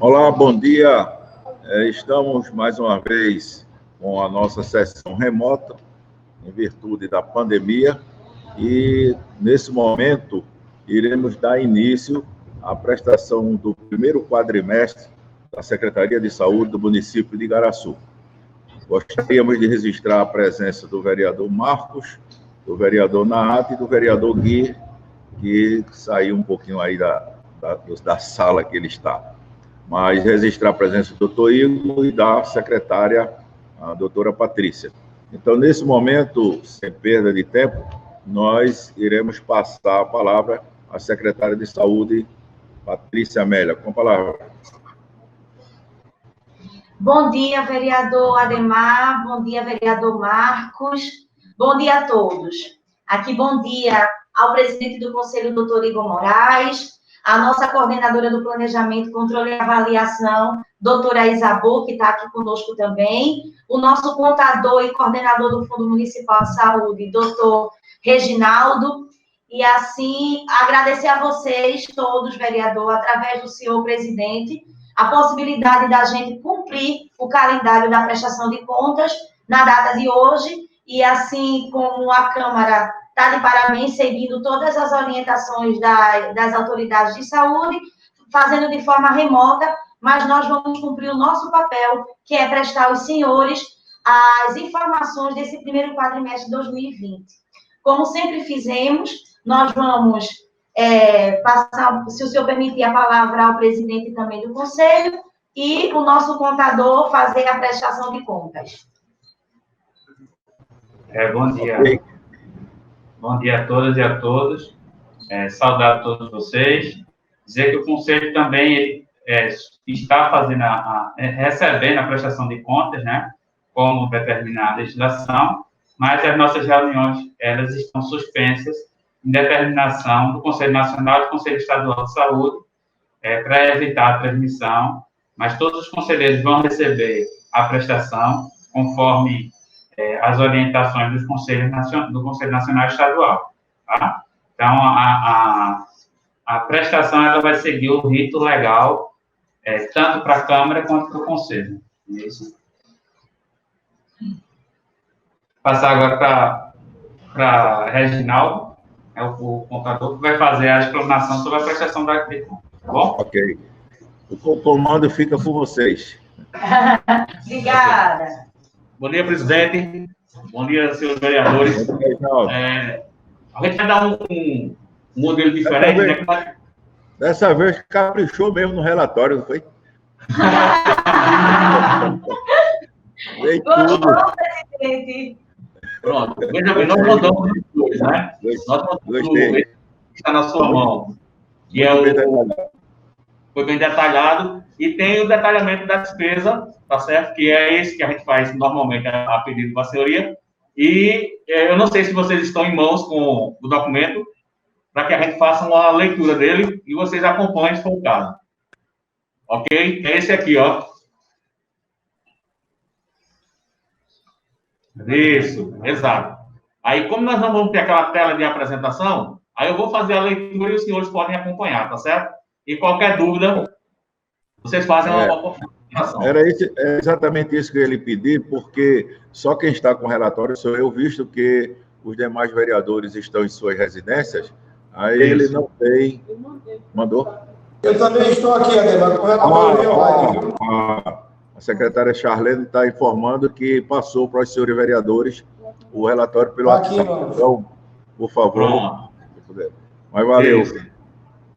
Olá, bom dia. Estamos mais uma vez com a nossa sessão remota, em virtude da pandemia, e nesse momento iremos dar início à prestação do primeiro quadrimestre da Secretaria de Saúde do município de Igaraçu. Gostaríamos de registrar a presença do vereador Marcos, do vereador Naat e do vereador Gui, que saiu um pouquinho aí da sala que ele está. Mas registrar a presença do doutor Igor e da secretária, a doutora Patrícia. Então, nesse momento, sem perda de tempo, nós iremos passar a palavra à secretária de Saúde, Patrícia Amélia. Com a palavra. Bom dia, vereador Ademar. Bom dia, vereador Marcos. Bom dia a todos. Aqui, bom dia ao presidente do Conselho, doutor Igor Moraes, a nossa coordenadora do Planejamento, Controle e Avaliação, doutora Isabô, que está aqui conosco também, o nosso contador e coordenador do Fundo Municipal de Saúde, doutor Reginaldo, e assim, agradecer a vocês todos, vereador, através do senhor presidente, a possibilidade da gente cumprir o calendário da prestação de contas na data de hoje, e assim como a Câmara está de parabéns, seguindo todas as orientações das autoridades de saúde, fazendo de forma remota, mas nós vamos cumprir o nosso papel, que é prestar aos senhores as informações desse primeiro quadrimestre de 2020. Como sempre fizemos, nós vamos passar, se o senhor permitir, a palavra ao presidente também do Conselho e o nosso contador fazer a prestação de contas. Bom dia. Bom dia a todas e a todos. Saudar a todos vocês. Dizer que o Conselho também está fazendo recebendo a prestação de contas, né, como determinada a legislação, mas as nossas reuniões, elas estão suspensas em determinação do Conselho Nacional e do Conselho Estadual de Saúde, para evitar a transmissão, mas todos os conselheiros vão receber a prestação conforme as orientações do Conselho Nacional e Estadual, tá? Então, a prestação ela vai seguir o rito legal, tanto para a Câmara quanto para o Conselho. Isso. Passar agora para Reginaldo, o contador, que vai fazer a explanação sobre a prestação da conta, tá bom? Ok. O comando fica com vocês. Obrigada. Bom dia, presidente. Bom dia, senhores vereadores. Bom dia, Reginaldo. A gente vai dar um modelo diferente, né? Dessa vez caprichou mesmo no relatório, não foi? Veio tudo. Presidente. Pronto. Veja bem, nós mandamos os dois, né? Nós mandamos o que está na sua mão, que foi bem detalhado, e tem o detalhamento da despesa, tá certo? Que é esse que a gente faz normalmente a pedido da senhoria. E eu não sei se vocês estão em mãos com o documento, para que a gente faça uma leitura dele e vocês acompanhem se for o caso. Ok? É esse aqui, ó. Isso, exato. Aí, como nós não vamos ter aquela tela de apresentação, aí eu vou fazer a leitura e os senhores podem acompanhar, tá certo? E qualquer dúvida, vocês fazem uma apresentação. É exatamente isso que eu ia lhe pedir, porque só quem está com o relatório sou eu, visto que os demais vereadores estão em suas residências, aí isso. Ele não tem... Mandou? Eu também estou aqui, Ademar, com o relatório. A secretária Charlene está informando que passou para os senhores vereadores o relatório pelo WhatsApp. Então, por favor. Mas valeu. Isso.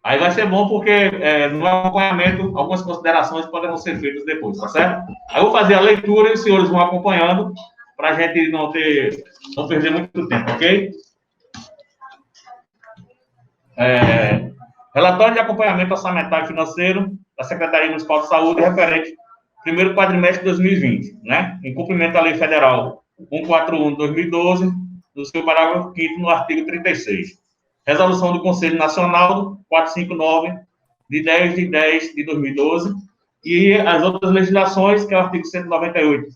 Aí vai ser bom porque no acompanhamento algumas considerações poderão ser feitas depois, tá certo? Aí eu vou fazer a leitura e os senhores vão acompanhando para a gente não perder muito tempo, ok? Relatório de acompanhamento orçamentário e financeiro da Secretaria Municipal de Saúde referente ao primeiro quadrimestre de 2020, né? Em cumprimento da Lei Federal 141 de 2012, no seu parágrafo 5º, no artigo 36. Resolução do Conselho Nacional 459, de 10 de 10 de 2012, e as outras legislações, que é o artigo 198,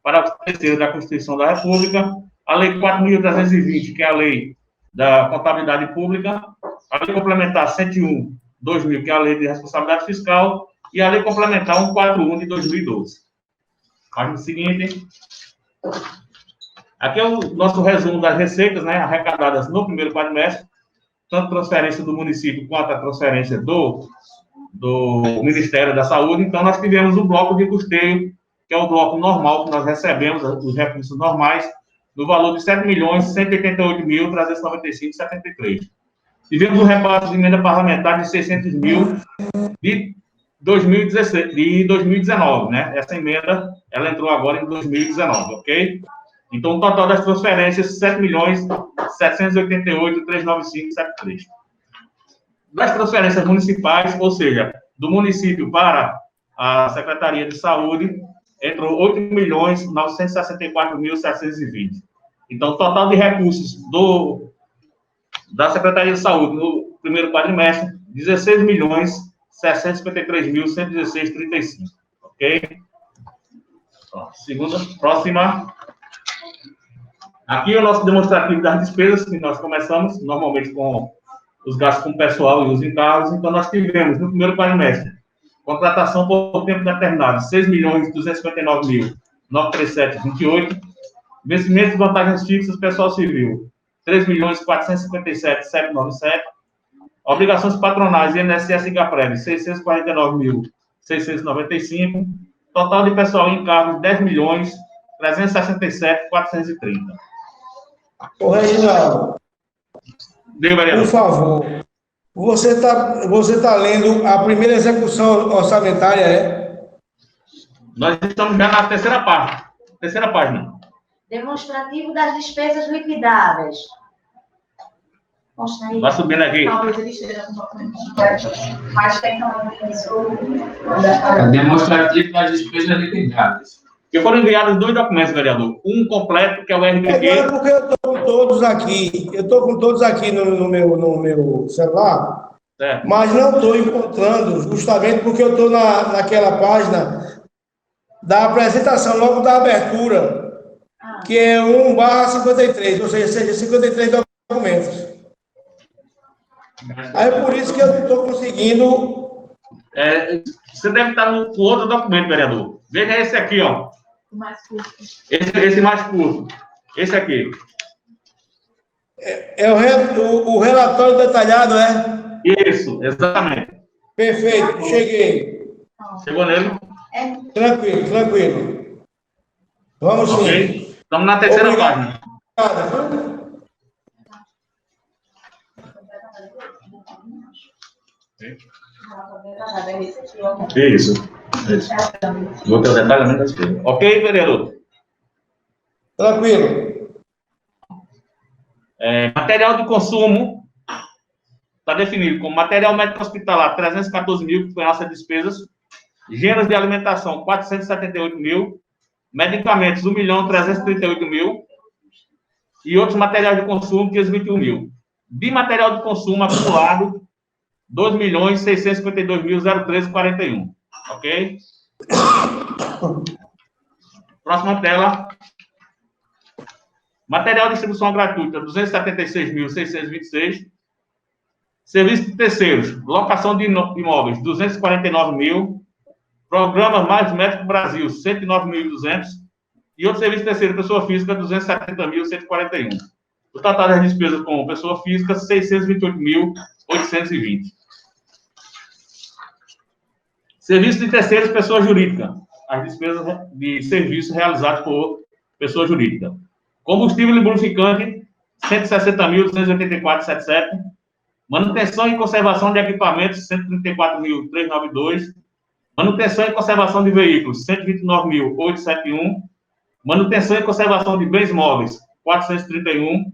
parágrafo 3º da Constituição da República, a Lei 4.320, que é a Lei da Contabilidade Pública, a Lei Complementar 101, 2000, que é a Lei de Responsabilidade Fiscal, e a Lei Complementar 141 de 2012. Página seguinte. Aqui é o nosso resumo das receitas, né, arrecadadas no primeiro quadrimestre, tanto transferência do município quanto a transferência do Ministério da Saúde. Então, nós tivemos o bloco de custeio, que é o bloco normal que nós recebemos, os recursos normais, no valor de R$ 7.188.395,73. Tivemos um repasse de emenda parlamentar de 600 mil de 2019, né? Essa emenda, ela entrou agora em 2019, ok? Então, o total das transferências, R$ 7.788.395,73. Das transferências municipais, ou seja, do município para a Secretaria de Saúde, entrou R$ 8.964.720. Então, o total de recursos da Secretaria de Saúde no primeiro quadrimestre, R$ 16.653.116,35. Ok? Próxima. Aqui é o nosso demonstrativo das despesas, que nós começamos normalmente com os gastos com pessoal e os encargos. Então, nós tivemos no primeiro quadrimestre contratação por tempo determinado, R$ 6.259.937,28. Vencimento de vantagens fixas, pessoal civil, R$ 3.457.797. Obrigações patronais, INSS e GAPREV, R$ 649.695. Total de pessoal em encargos, R$ 10.367.430. Ô, Reginaldo, por favor, você tá lendo a primeira execução orçamentária, é? Nós estamos já na terceira página. Demonstrativo das despesas liquidadas. Vai subindo aqui. Talvez ele esteja com documentos mas tem também isso. Demonstrativo das despesas liquidadas. Que foram enviados 2 documentos, vereador. Um completo, que é o RPQ. É porque eu estou com todos aqui. Eu estou com todos aqui no meu celular. Certo. Mas não estou encontrando, justamente porque eu estou naquela página da apresentação, logo da abertura, que é 1/53, ou seja, 53 documentos. Aí é por isso que eu não estou conseguindo. Você deve estar no outro documento, vereador. Veja esse aqui, ó. O mais curto. Esse mais curto. Esse aqui. É o relatório detalhado, é? Isso, exatamente. Perfeito, cheguei. Chegou nele? Tranquilo. Vamos sim. Ok. Estamos na terceira página. Isso. Vou ter o detalhamento das coisas. Ok, vereador? Tranquilo. Material de consumo está definido como material médico hospitalar, 314 mil, que foi nossas despesas. Gêneros de alimentação, 478 mil. Medicamentos, 1.338.000. E outros materiais de consumo, 521 mil. De material de consumo acumulado, 2.652.013,41. Ok? Próxima tela. Material de distribuição gratuita, 276.626. Serviço de terceiros, locação de imóveis, 249 mil. Programa Mais Médico Brasil, 109.200. E outro serviço de terceiro, pessoa física, 270.141. O total das despesas com pessoa física, 628.820. Serviço de terceiros, pessoa jurídica. As despesas de serviço realizados por pessoa jurídica. Combustível e lubrificante, 160.284,77. Manutenção e conservação de equipamentos, 134.392. Manutenção e conservação de veículos, 129.871. Manutenção e conservação de bens móveis, 431.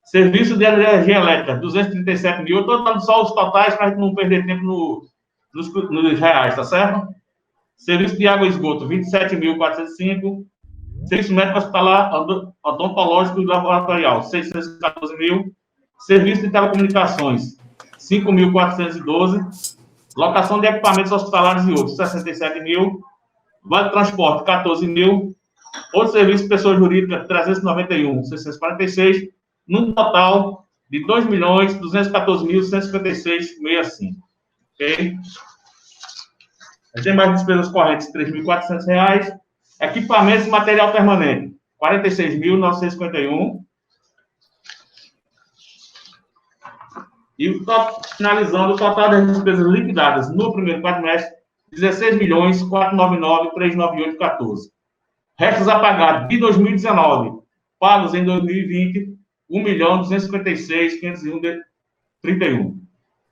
Serviço de energia elétrica, 237 mil. Eu estou dando só os totais para a gente não perder tempo nos reais, tá certo? Serviço de água e esgoto, 27.405. Serviço médico hospitalar, odontológico e laboratorial, 614 mil. Serviço de telecomunicações, 5.412. Locação de equipamentos hospitalares e outros, 67 mil. Vale transporte, 14 mil. Outro serviço de pessoa jurídica, 391.646. Num total de 2.214.156,65. ok? As demais despesas correntes, R$ 3.400. Equipamentos e material permanente, R$ 46.951. E, finalizando, o total das despesas liquidadas no primeiro quadrimestre, R$ 16.499.398,14. Restos a pagar de 2019, pagos em 2020, R$ 1.256.501,31.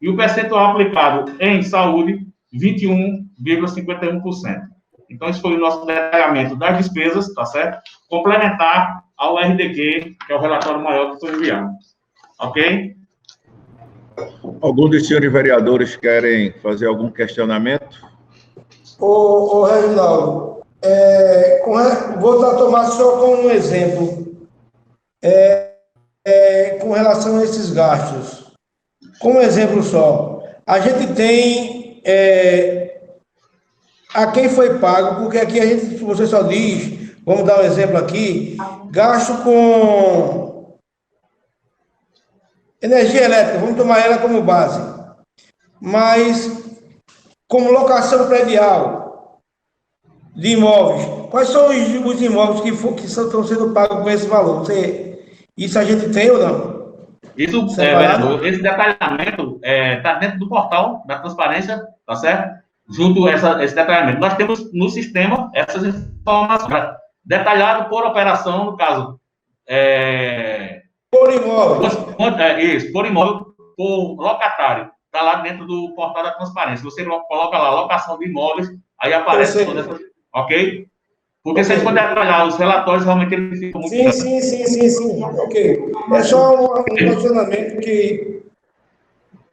E o percentual aplicado em saúde, 21,51%. Então, esse foi o nosso detalhamento das despesas, tá certo? Complementar ao RDQ, que é o relatório maior que foi enviado. Ok? Algum dos senhores vereadores querem fazer algum questionamento? Ô Reginaldo, vou tomar só como um exemplo, com relação a esses gastos. Como exemplo só, a gente tem a quem foi pago, porque aqui você só diz, vamos dar um exemplo aqui, gasto com energia elétrica, vamos tomar ela como base, mas como locação predial de imóveis, quais são os imóveis que estão sendo pagos com esse valor? Isso a gente tem ou não? Isso, vereador, esse detalhamento está dentro do portal da transparência, tá certo? Junto a esse detalhamento. Nós temos no sistema essas informações detalhado por operação, no caso. Por imóvel. Isso, por imóvel, por locatário. Está lá dentro do portal da transparência. Você coloca lá locação de imóveis, aí aparece toda essa. Ok? Porque se a gente for detalhar os relatórios, realmente eles ficam muito. Sim. Ok. É só um questionamento que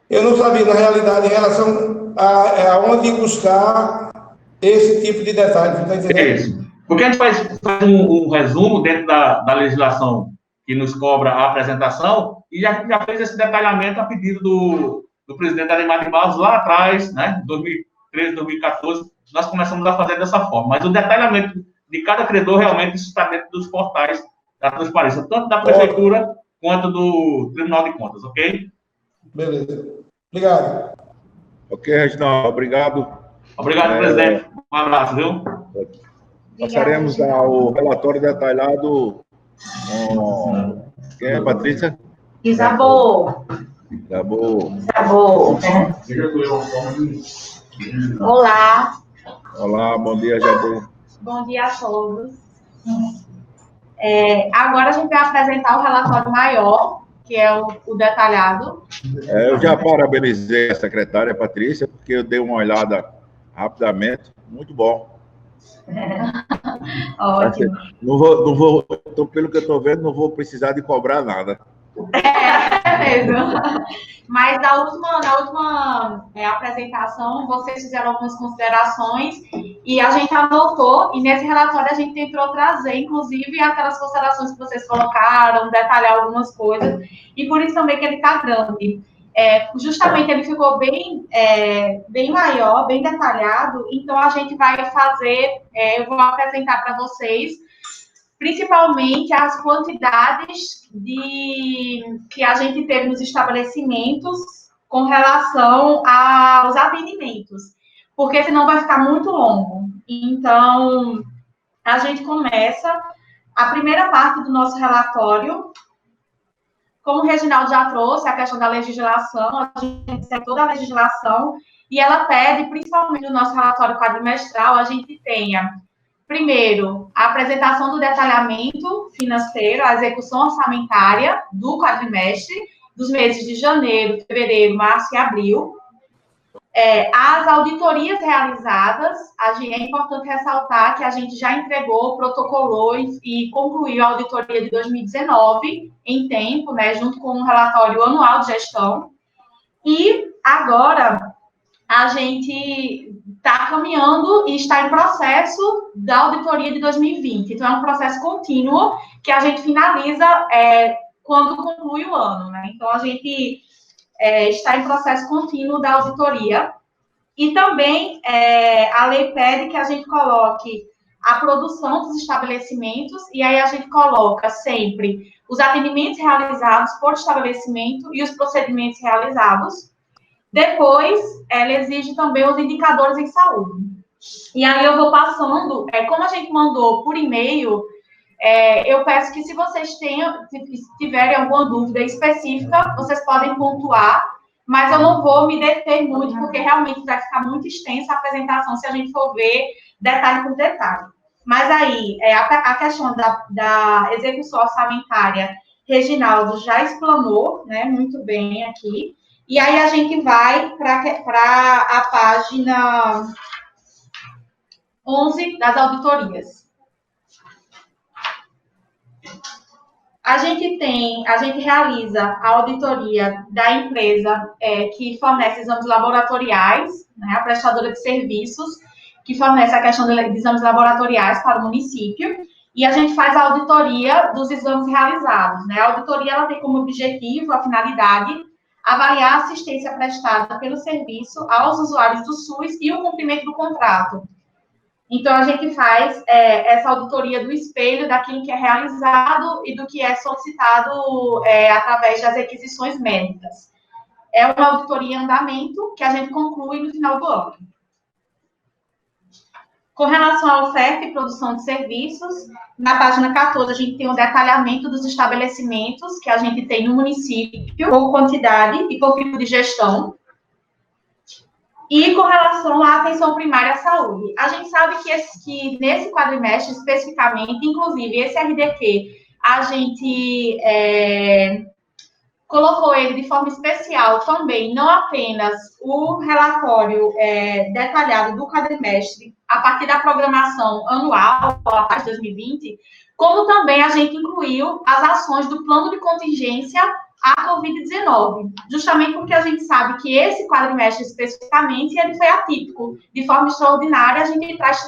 eu não sabia, na realidade, em relação a onde buscar esse tipo de detalhe. Tá entendendo? É isso. Porque a gente faz um resumo dentro da legislação que nos cobra a apresentação, e a gente já fez esse detalhamento a pedido do presidente Ademar de Barros lá atrás, né, 2013, 2014, nós começamos a fazer dessa forma. Mas o detalhamento de cada credor, realmente, isso está dentro dos portais da transparência, tanto da prefeitura quanto do Tribunal de Contas, ok? Beleza. Obrigado. Ok, Reginaldo, obrigado. Obrigado, presidente. Um abraço, viu? Passaremos ao relatório detalhado com... Quem é, Patrícia? Isabô. Olá. Olá, bom dia, Jabô. Bom dia a todos. Agora a gente vai apresentar o relatório maior, que é o detalhado. Eu já parabenizei a secretária Patrícia, porque eu dei uma olhada rapidamente. Muito bom. Ótimo. Não vou, pelo que eu estou vendo, não vou precisar de cobrar nada. É mesmo. Mas na última apresentação, vocês fizeram algumas considerações e a gente anotou, e nesse relatório a gente tentou trazer, inclusive, aquelas considerações que vocês colocaram, detalhar algumas coisas, e por isso também que ele está grande. Justamente ele ficou bem maior, bem detalhado, então a gente vai fazer, eu vou apresentar para vocês, principalmente as quantidades que a gente teve nos estabelecimentos com relação aos atendimentos, porque senão vai ficar muito longo. Então, a gente começa a primeira parte do nosso relatório. Como o Reginaldo já trouxe, a questão da legislação, a gente tem toda a legislação, e ela pede, principalmente no nosso relatório quadrimestral, a gente tenha, primeiro, a apresentação do detalhamento financeiro, a execução orçamentária do quadrimestre, dos meses de janeiro, fevereiro, março e abril. As auditorias realizadas, é importante ressaltar que a gente já entregou, protocolou e concluiu a auditoria de 2019 em tempo, né, junto com um relatório anual de gestão. E agora a gente está caminhando e está em processo da auditoria de 2020. Então, é um processo contínuo que a gente finaliza quando conclui o ano, né? Então, a gente está em processo contínuo da auditoria. E também a lei pede que a gente coloque a produção dos estabelecimentos, e aí a gente coloca sempre os atendimentos realizados por estabelecimento e os procedimentos realizados. Depois, ela exige também os indicadores em saúde. E aí eu vou passando, como a gente mandou por e-mail, eu peço que se vocês se tiverem alguma dúvida específica, vocês podem pontuar, mas eu não vou me deter muito, porque realmente vai ficar muito extensa a apresentação se a gente for ver detalhe por detalhe. Mas aí, a questão da execução orçamentária, Reginaldo já explanou, né, muito bem aqui. E aí a gente vai para a página 11 das auditorias. A gente realiza a auditoria da empresa que fornece exames laboratoriais, né, a prestadora de serviços, que fornece a questão de exames laboratoriais para o município, e a gente faz a auditoria dos exames realizados, né? A auditoria, ela tem como objetivo, a finalidade, avaliar a assistência prestada pelo serviço aos usuários do SUS e o cumprimento do contrato. Então, a gente faz essa auditoria do espelho daquilo que é realizado e do que é solicitado através das requisições médicas. É uma auditoria em andamento que a gente conclui no final do ano. Com relação à oferta e produção de serviços, na página 14, a gente tem um detalhamento dos estabelecimentos que a gente tem no município, por quantidade e por tipo de gestão. E com relação à atenção primária à saúde, a gente sabe que nesse quadrimestre, especificamente, inclusive esse RDQ, a gente colocou ele de forma especial também, não apenas o relatório detalhado do quadrimestre, a partir da programação anual, a partir de 2020, como também a gente incluiu as ações do plano de contingência à Covid-19, justamente porque a gente sabe que esse quadrimestre especificamente, ele foi atípico. De forma extraordinária, a gente traz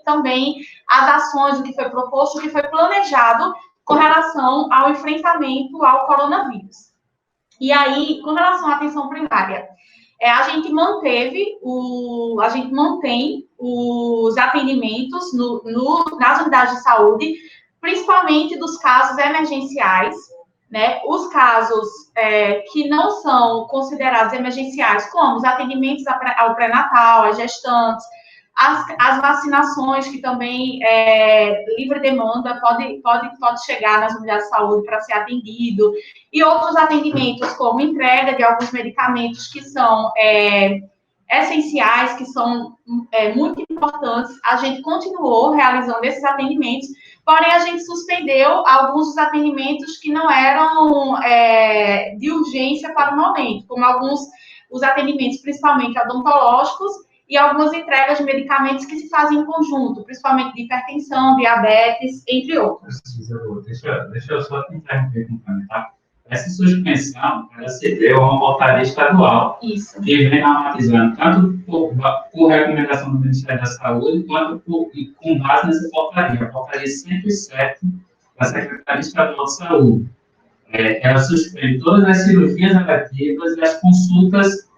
também as ações, o que foi proposto, o que foi planejado com relação ao enfrentamento ao coronavírus. E aí, com relação à atenção primária, a gente mantém os atendimentos nas unidades de saúde, principalmente dos casos emergenciais, né? Os casos que não são considerados emergenciais, como os atendimentos ao pré-natal, às gestantes, as vacinações, que também livre demanda pode chegar nas unidades de saúde para ser atendido, e outros atendimentos, como entrega de alguns medicamentos que são essenciais, que são muito importantes. A gente continuou realizando esses atendimentos, porém a gente suspendeu alguns dos atendimentos que não eram de urgência para o momento, como os atendimentos, principalmente odontológicos, e algumas entregas de medicamentos que se fazem em conjunto, principalmente de hipertensão, diabetes, entre outros. Deixa eu só tentar complementar. Essa suspensão, ela se deu a uma portaria estadual. Isso. Que vem normatizando, tanto por recomendação do Ministério da Saúde, quanto com base nessa portaria, a portaria 107 da Secretaria Estadual de Saúde. Ela suspende todas as cirurgias eletivas e as consultas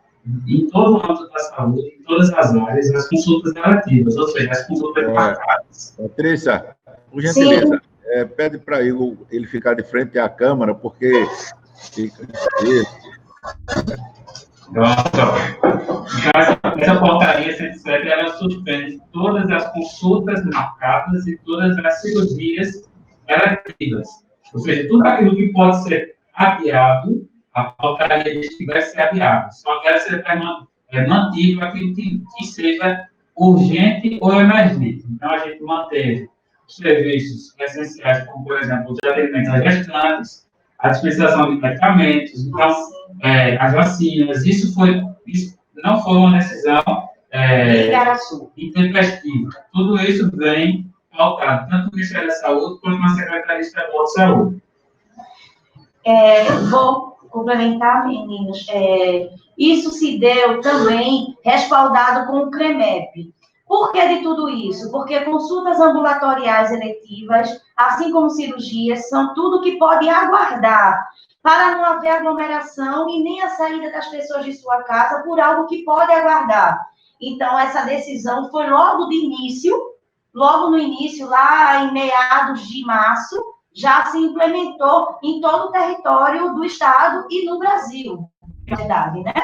em todo o âmbito da saúde, em todas as áreas, as consultas eletivas, ou seja, as consultas marcadas. Patrícia, por gentileza, pede para ele ficar de frente à câmera, porque fica... Então, essa portaria 107, ela suspende todas as consultas marcadas e todas as cirurgias eletivas. Ou seja, tudo aquilo que pode ser adiado, a portaria diz que vai ser adiado. Só deve ser mantido aquilo que seja urgente ou emergente. Então, a gente manteve os serviços essenciais, como, por exemplo, os atendimentos às gestantes, a dispensação de medicamentos, então, as vacinas. Isso não foi uma decisão intempestiva. Tudo isso vem pautado tanto no Ministério da Saúde quanto na Secretaria Estadual de Saúde. Vou complementar, meninos. Isso se deu também respaldado com o CREMEP. Por que de tudo isso? Porque consultas ambulatoriais eletivas, assim como cirurgias, são tudo que pode aguardar para não haver aglomeração e nem a saída das pessoas de sua casa por algo que pode aguardar. Então, essa decisão foi logo no início, lá em meados de março, já se implementou em todo o território do Estado e no Brasil, na verdade, né?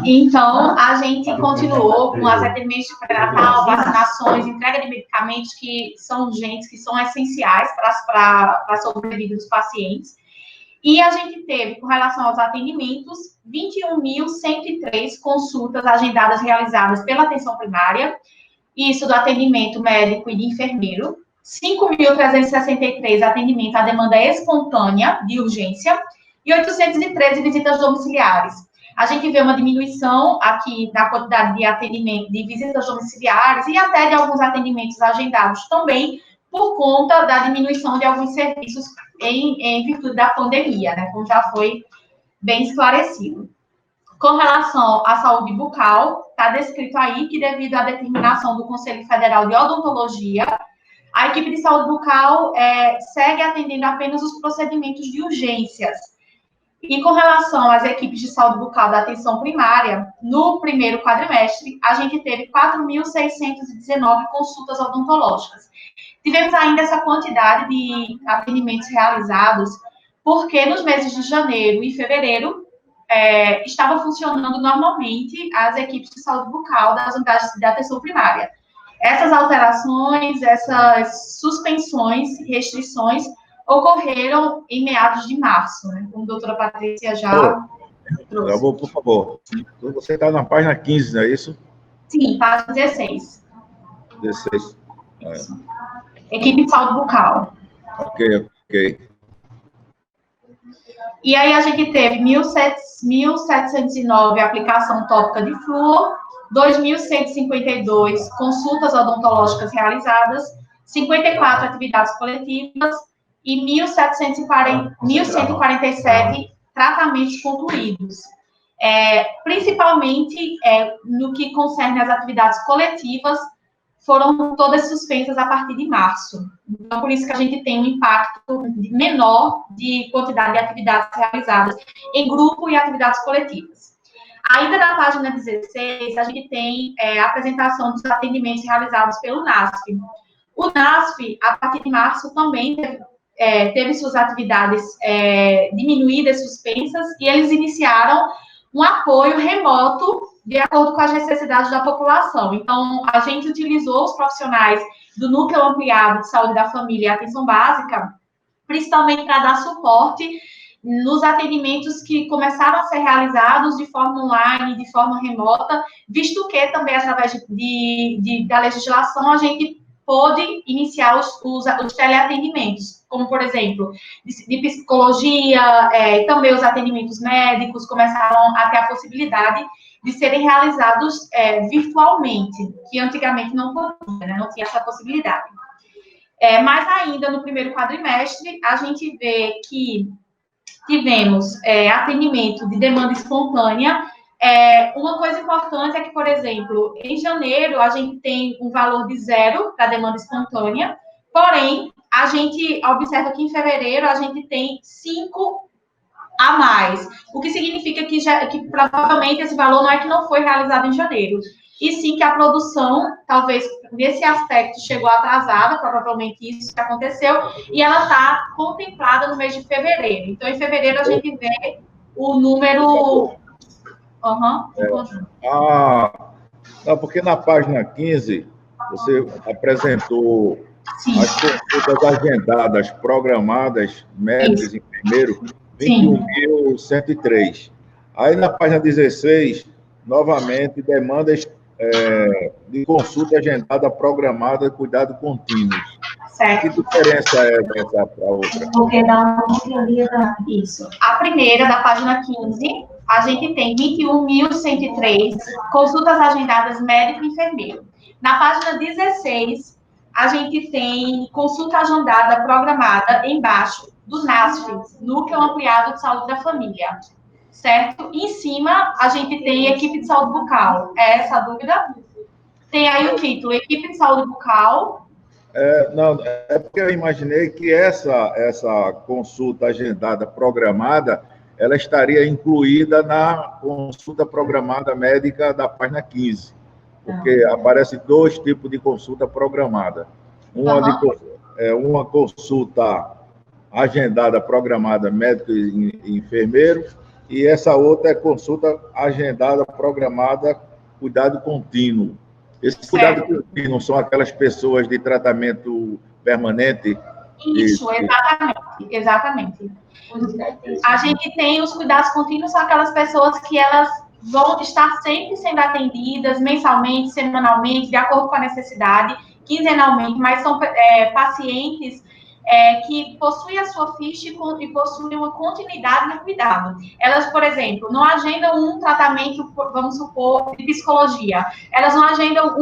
Então, a gente continuou com os atendimentos de pré-natal, vacinações, entrega de medicamentos que são urgentes, que são essenciais para a sobrevida dos pacientes. E a gente teve, com relação aos atendimentos, 21.103 consultas agendadas realizadas pela atenção primária, isso do atendimento médico e de enfermeiro, 5.363 atendimentos à demanda espontânea de urgência e 813 visitas domiciliares. A gente vê uma diminuição aqui na quantidade de atendimento, de visitas domiciliares e até de alguns atendimentos agendados também, por conta da diminuição de alguns serviços em virtude da pandemia, né, como já foi bem esclarecido. Com relação à saúde bucal, está descrito aí que, devido à determinação do Conselho Federal de Odontologia, a equipe de saúde bucal segue atendendo apenas os procedimentos de urgências. E com relação às equipes de saúde bucal da atenção primária, no primeiro quadrimestre, a gente teve 4.619 consultas odontológicas. Tivemos ainda essa quantidade de atendimentos realizados, porque nos meses de janeiro e fevereiro, estava funcionando normalmente as equipes de saúde bucal das unidades de atenção primária. Essas alterações, essas suspensões, restrições, ocorreram em meados de março, né? Como a doutora Patrícia já trouxe. Por favor, você está na página 15, não é isso? Sim, página 16. 16. Equipe de saúde bucal. Ok. E aí a gente teve 1.709 aplicação tópica de flúor, 2.152 consultas odontológicas realizadas, 54 atividades coletivas e 1.147 tratamentos concluídos. Principalmente no que concerne às atividades coletivas, foram todas suspensas a partir de março. Então, por isso que a gente tem um impacto menor de quantidade de atividades realizadas em grupo e atividades coletivas. Ainda na página 16, a gente tem a apresentação dos atendimentos realizados pelo NASF. O NASF, a partir de março, também teve suas atividades diminuídas, suspensas, e eles iniciaram um apoio remoto de acordo com as necessidades da população. Então, a gente utilizou os profissionais do Núcleo Ampliado de Saúde da Família e Atenção Básica, principalmente para dar suporte nos atendimentos que começaram a ser realizados de forma online, de forma remota, visto que também, através da legislação, a gente pôde iniciar os teleatendimentos, como, por exemplo, de psicologia, também os atendimentos médicos começaram a ter a possibilidade de serem realizados virtualmente, que antigamente não podia, né? Não tinha essa possibilidade. Mas ainda no primeiro quadrimestre, a gente vê que tivemos atendimento de demanda espontânea. Uma coisa importante é que, por exemplo, em janeiro, a gente tem um valor de 0 para demanda espontânea, porém, a gente observa que em fevereiro a gente tem 5 a mais, o que significa que provavelmente esse valor não é que não foi realizado em janeiro, e sim que a produção, talvez, nesse aspecto, chegou atrasada, provavelmente isso que aconteceu, e ela está contemplada no mês de fevereiro. Então, em fevereiro, a gente vê o número... Não, porque na página 15, você apresentou as consultas agendadas, programadas, médicos, enfermeiros, 21.103. Aí, na página 16, novamente, demandas de consulta agendada, programada, cuidado contínuo. Certo. Que diferença é dessa para a outra? Porque dá uma olhada isso. A primeira, da página 15, a gente tem 21.103 consultas agendadas médico e enfermeiro. Na página 16, a gente tem consulta agendada programada embaixo do NASF, Núcleo Ampliado de Saúde da Família, certo? Em cima, a gente tem equipe de saúde bucal. É essa a dúvida? Tem aí o título, equipe de saúde bucal. Não, é porque eu imaginei que essa consulta agendada programada, ela estaria incluída na consulta programada médica da página 15, porque aparece 2 tipos de consulta programada. Uma consulta agendada, programada, médico e enfermeiro, e essa outra é consulta agendada, programada, cuidado contínuo. Esse cuidado contínuo são aquelas pessoas de tratamento permanente? Isso, exatamente. A gente tem os cuidados contínuos, são aquelas pessoas que elas vão estar sempre sendo atendidas, mensalmente, semanalmente, de acordo com a necessidade, quinzenalmente, mas são pacientes que possuem a sua ficha e possuem uma continuidade no cuidado. Elas, por exemplo, não agendam um tratamento, vamos supor, de psicologia. Elas não agendam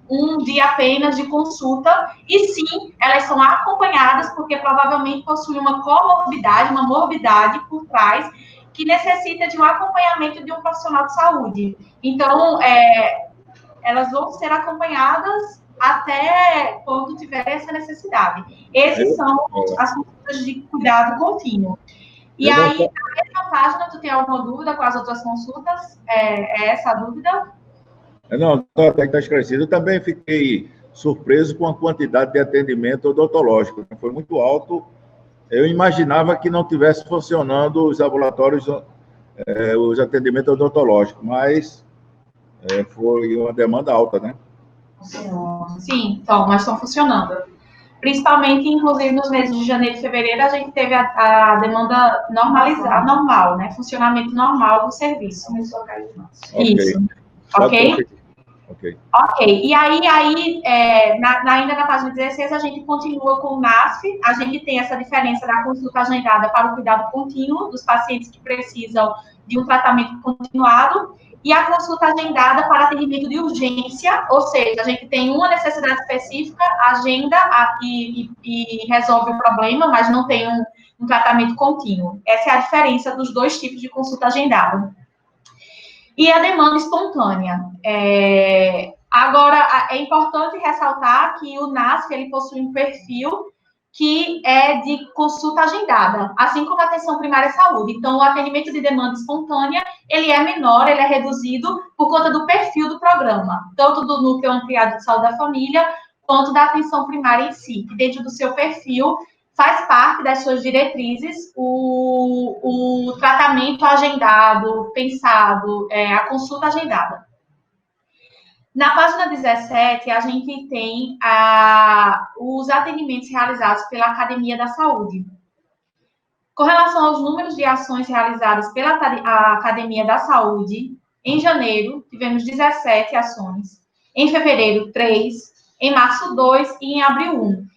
um dia apenas de consulta, e sim, elas são acompanhadas, porque provavelmente possuem uma comorbidade, uma morbidade por trás, que necessita de um acompanhamento de um profissional de saúde. Então, elas vão ser acompanhadas até quando tiver essa necessidade. Esses são as consultas de cuidado contínuo. E aí, na mesma página, tu tem alguma dúvida com as outras consultas? É essa a dúvida? Não, até que está esclarecido. Eu também fiquei surpreso com a quantidade de atendimento odontológico. Foi muito alto. Eu imaginava que não tivesse funcionando os laboratórios, os atendimentos odontológicos, mas foi uma demanda alta, né? Sim, então, mas estão funcionando. Principalmente, inclusive, nos meses de janeiro e fevereiro, a gente teve a demanda normalizada, normal, né? Funcionamento normal do serviço. Começou a cair. Isso. Ok? Ok. E aí ainda na página 16, a gente continua com o NASF. A gente tem essa diferença da consulta agendada para o cuidado contínuo dos pacientes que precisam de um tratamento continuado, e a consulta agendada para atendimento de urgência, ou seja, a gente tem uma necessidade específica, agenda e resolve o problema, mas não tem um tratamento contínuo. Essa é a diferença dos dois tipos de consulta agendada. E a demanda espontânea. Agora, é importante ressaltar que o NASF, ele possui um perfil que é de consulta agendada, assim como a atenção primária à saúde. Então, o atendimento de demanda espontânea, ele é menor, ele é reduzido por conta do perfil do programa, tanto do Núcleo Ampliado de Saúde da Família, quanto da atenção primária em si, que dentro do seu perfil faz parte das suas diretrizes o tratamento agendado, pensado, a consulta agendada. Na página 17, a gente tem os atendimentos realizados pela Academia da Saúde. Com relação aos números de ações realizadas pela Academia da Saúde, em janeiro, tivemos 17 ações, em fevereiro, 3, em março, 2 e em abril, 1.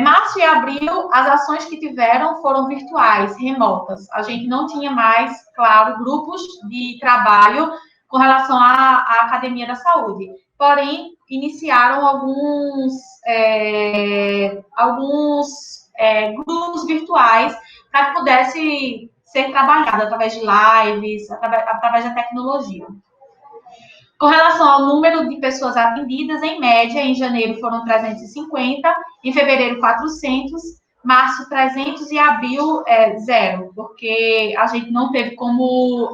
Março e abril, as ações que tiveram foram virtuais, remotas. A gente não tinha mais, claro, grupos de trabalho com relação à Academia da Saúde. Porém, iniciaram alguns grupos virtuais para que pudesse ser trabalhado através de lives, através da tecnologia. Com relação ao número de pessoas atendidas, em média, em janeiro foram 350, em fevereiro 400, março 300 e abril 0, porque a gente não teve como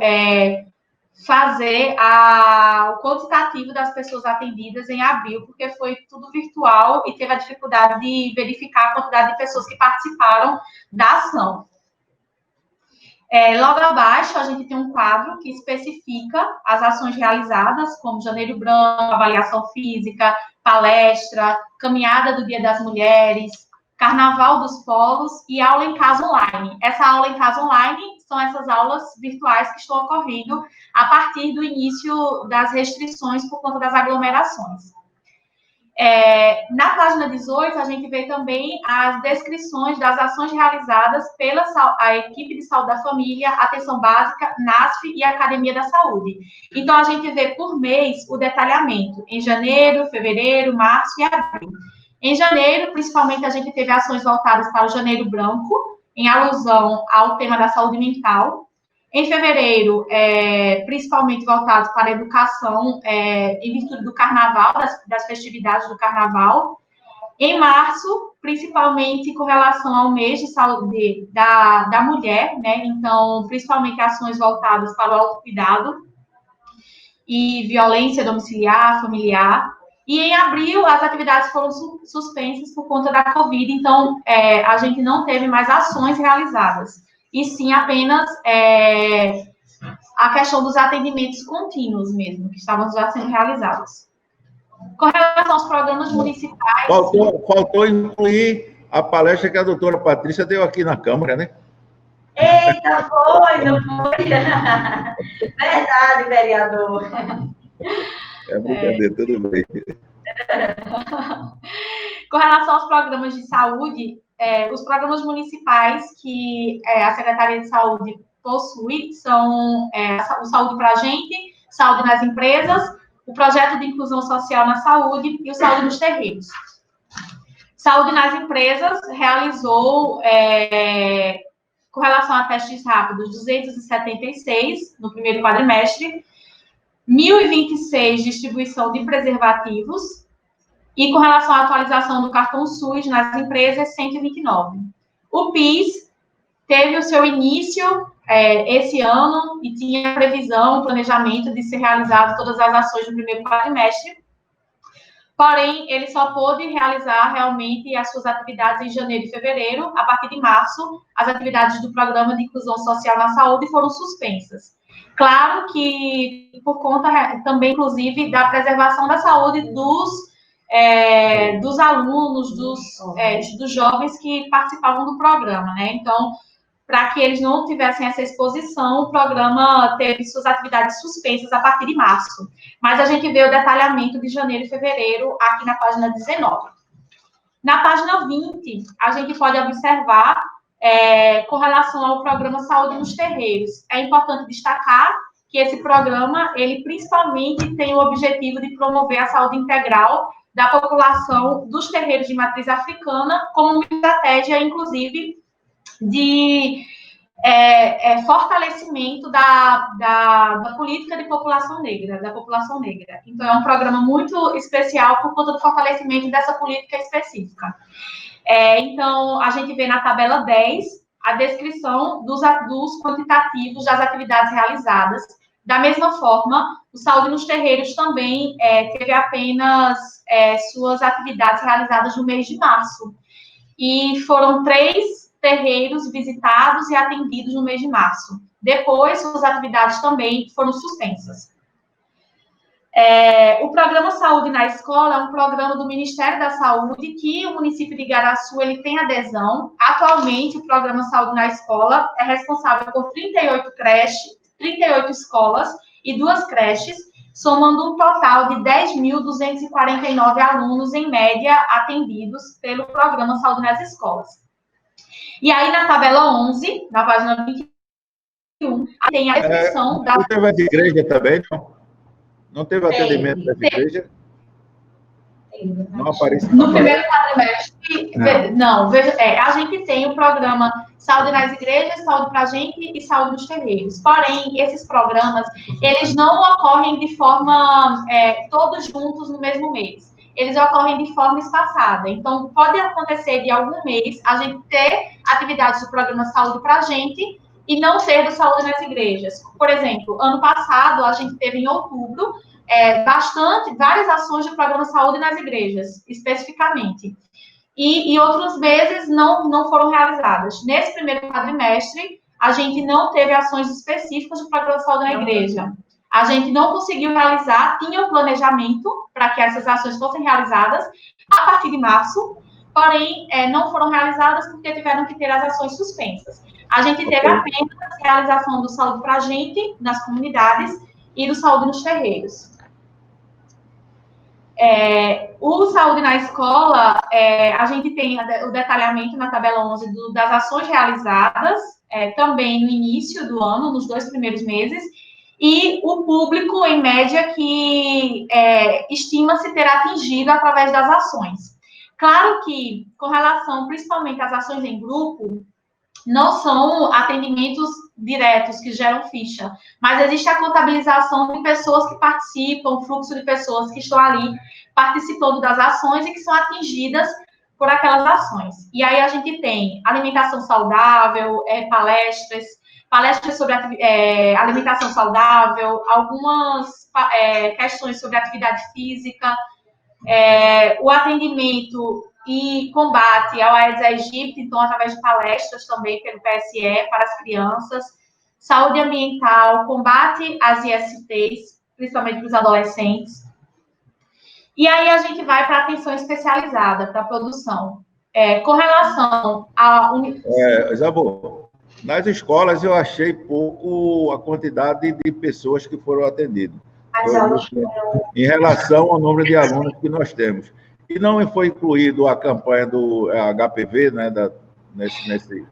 fazer o quantitativo das pessoas atendidas em abril, porque foi tudo virtual e teve a dificuldade de verificar a quantidade de pessoas que participaram da ação. Logo abaixo, a gente tem um quadro que especifica as ações realizadas, como Janeiro Branco, avaliação física, palestra, caminhada do Dia das Mulheres, Carnaval dos Polos e aula em casa online. Essa aula em casa online são essas aulas virtuais que estão ocorrendo a partir do início das restrições por conta das aglomerações. Na página 18, a gente vê também as descrições das ações realizadas pela a equipe de saúde da família, atenção básica, NASF e Academia da Saúde. Então, a gente vê por mês o detalhamento, em janeiro, fevereiro, março e abril. Em janeiro, principalmente, a gente teve ações voltadas para o Janeiro Branco, em alusão ao tema da saúde mental. Em fevereiro, principalmente voltados para a educação, em virtude do carnaval, das festividades do carnaval. Em março, principalmente com relação ao mês de saúde da mulher, né? Então, principalmente ações voltadas para o autocuidado e violência domiciliar, familiar. E em abril, as atividades foram suspensas por conta da Covid, então a gente não teve mais ações realizadas. e sim apenas a questão dos atendimentos contínuos mesmo, que estavam já sendo realizados. Com relação aos programas municipais... Faltou incluir a palestra que a doutora Patrícia deu aqui na Câmara, né? Eita, foi, não foi? Verdade, vereador. É brincadeira, tudo bem. Com relação aos programas de saúde, os programas municipais que a Secretaria de Saúde possui são o Saúde pra Gente, Saúde nas Empresas, o Projeto de Inclusão Social na Saúde e o Saúde nos Terreiros. Saúde nas Empresas realizou, com relação a testes rápidos, 276 no primeiro quadrimestre, 1.026 distribuição de preservativos, e com relação à atualização do cartão SUS nas empresas, 129. O PIS teve o seu início esse ano e tinha previsão, planejamento de ser realizado todas as ações do primeiro quadrimestre. Porém, ele só pôde realizar realmente as suas atividades em janeiro e fevereiro. A partir de março, as atividades do Programa de Inclusão Social na Saúde foram suspensas. Claro que por conta também, inclusive, da preservação da saúde dos alunos, dos jovens que participavam do programa, né? Então, para que eles não tivessem essa exposição, o programa teve suas atividades suspensas a partir de março. Mas a gente vê o detalhamento de janeiro e fevereiro aqui na página 19. Na página 20, a gente pode observar, com relação ao programa Saúde nos Terreiros. É importante destacar que esse programa, ele principalmente tem o objetivo de promover a saúde integral da população dos terreiros de matriz africana, como uma estratégia, inclusive, de fortalecimento da política de população negra, da população negra. Então, é um programa muito especial por conta do fortalecimento dessa política específica. Então, a gente vê na tabela 10 a descrição dos quantitativos das atividades realizadas. Da mesma forma, o Saúde nos Terreiros também teve apenas suas atividades realizadas no mês de março. E foram 3 terreiros visitados e atendidos no mês de março. Depois, suas atividades também foram suspensas. O programa Saúde na Escola é um programa do Ministério da Saúde que o município de Igaraçu ele tem adesão. Atualmente, o programa Saúde na Escola é responsável por 38 creches, 38 escolas e 2 creches, somando um total de 10.249 alunos, em média, atendidos pelo programa Saúde nas Escolas. E aí, na tabela 11, na página 21, tem a descrição da... Não teve as igrejas também, não? Não teve atendimento das igrejas? Não apareceu. No primeiro quadrimestre, não. A gente tem o programa Saúde nas Igrejas, Saúde pra Gente e Saúde nos Terreiros. Porém, esses programas, eles não ocorrem de forma, todos juntos no mesmo mês. Eles ocorrem de forma espaçada. Então, pode acontecer de algum mês a gente ter atividades do programa Saúde pra Gente e não ter do Saúde nas Igrejas. Por exemplo, ano passado, a gente teve em outubro, várias ações do programa Saúde nas Igrejas, especificamente. E outros meses não foram realizadas. Nesse primeiro quadrimestre, a gente não teve ações específicas do programa Saúde na Igreja. A gente não conseguiu realizar, tinha um planejamento para que essas ações fossem realizadas a partir de março, porém, não foram realizadas porque tiveram que ter as ações suspensas. A gente teve apenas a realização do Saúde pra Gente nas comunidades e do Saúde nos Terreiros. O Saúde na Escola, a gente tem o detalhamento na tabela 11 das ações realizadas, também no início do ano, nos 2 primeiros meses, e o público, em média, que estima-se ter atingido através das ações. Claro que, com relação principalmente às ações em grupo, não são atendimentos diretos que geram ficha, mas existe a contabilização de pessoas que participam, fluxo de pessoas que estão ali participando das ações e que são atingidas por aquelas ações. E aí a gente tem alimentação saudável, palestras sobre alimentação saudável, algumas questões sobre atividade física, o atendimento e combate ao Aedes aegypti, então, através de palestras também pelo PSE para as crianças, saúde ambiental, combate às ISTs, principalmente para os adolescentes. E aí a gente vai para atenção especializada, para a produção. Com relação a... Isabel, nas escolas eu achei pouco a quantidade de pessoas que foram atendidas. Em relação ao número de alunos que nós temos. E não foi incluído a campanha do HPV, né, nesse...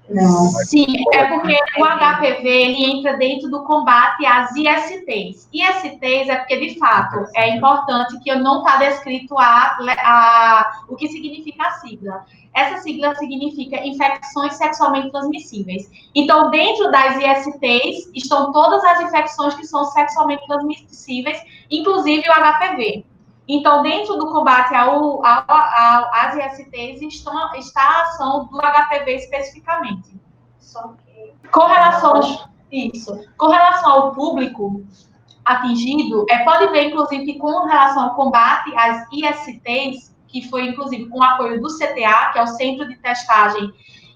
Não. Sim, é porque o HPV ele entra dentro do combate às ISTs. ISTs é porque, de fato, é importante que não está descrito o que significa a sigla. Essa sigla significa infecções sexualmente transmissíveis. Então, dentro das ISTs estão todas as infecções que são sexualmente transmissíveis, inclusive o HPV. Então, dentro do combate às ISTs está a ação do HPV especificamente. Com relação ao público atingido, pode ver, inclusive, que com relação ao combate às ISTs, que foi, inclusive, com o apoio do CTA, que é o Centro de Testagem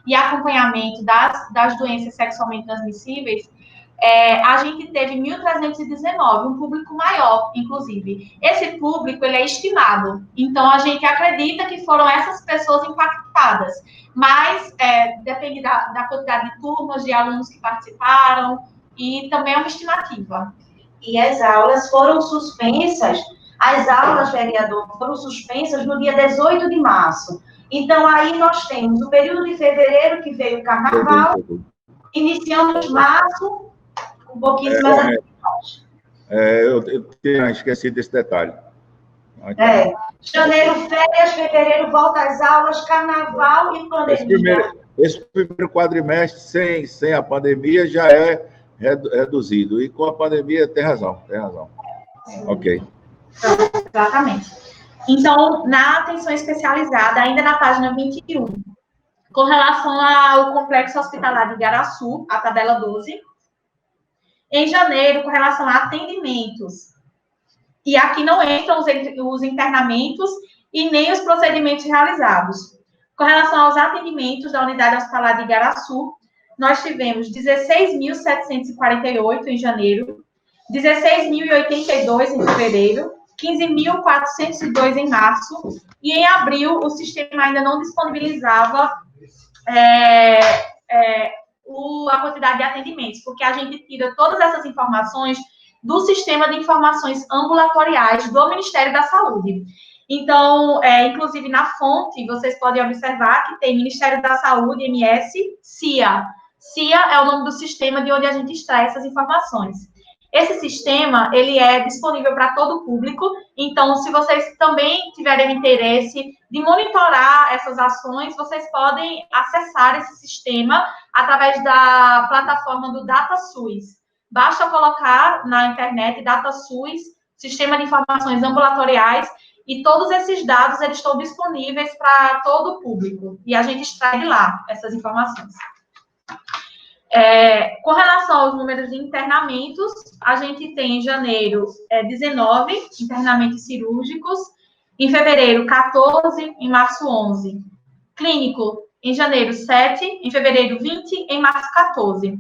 e Acompanhamento das Doenças Sexualmente Transmissíveis, a gente teve 1.319, um público maior, inclusive. Esse público, ele é estimado. Então, a gente acredita que foram essas pessoas impactadas. Mas, depende da quantidade de turmas, de alunos que participaram, e também é uma estimativa. E as aulas foram suspensas, vereador, foram suspensas no dia 18 de março. Então, aí nós temos o período de fevereiro, que veio o carnaval, iniciamos março, um pouquinho mais eu tinha esquecido desse detalhe. Janeiro, férias, fevereiro, volta às aulas, carnaval e pandemia. Esse primeiro quadrimestre, sem a pandemia, já é reduzido. E com a pandemia, tem razão. Ok. Exatamente. Então, na atenção especializada, ainda na página 21, com relação ao complexo hospitalar de Igaraçu, a tabela 12, em janeiro, com relação a atendimentos. E aqui não entram os internamentos e nem os procedimentos realizados. Com relação aos atendimentos da unidade hospitalar de Igaraçu, nós tivemos 16.748 em janeiro, 16.082 em fevereiro, 15.402 em março, e em abril o sistema ainda não disponibilizava a quantidade de atendimentos, porque a gente tira todas essas informações do sistema de informações ambulatoriais do Ministério da Saúde. Então, inclusive na fonte, vocês podem observar que tem Ministério da Saúde, MS, CIA. CIA é o nome do sistema de onde a gente extrai essas informações. Esse sistema, ele é disponível para todo o público, então, se vocês também tiverem interesse de monitorar essas ações, vocês podem acessar esse sistema através da plataforma do DataSUS. Basta colocar na internet DataSUS, Sistema de Informações Ambulatoriais, e todos esses dados eles estão disponíveis para todo o público, e a gente extrai de lá essas informações. Com relação aos números de internamentos, a gente tem em janeiro 19 internamentos cirúrgicos, em fevereiro 14, em março 11. Clínico, em janeiro 7, em fevereiro 20, em março 14.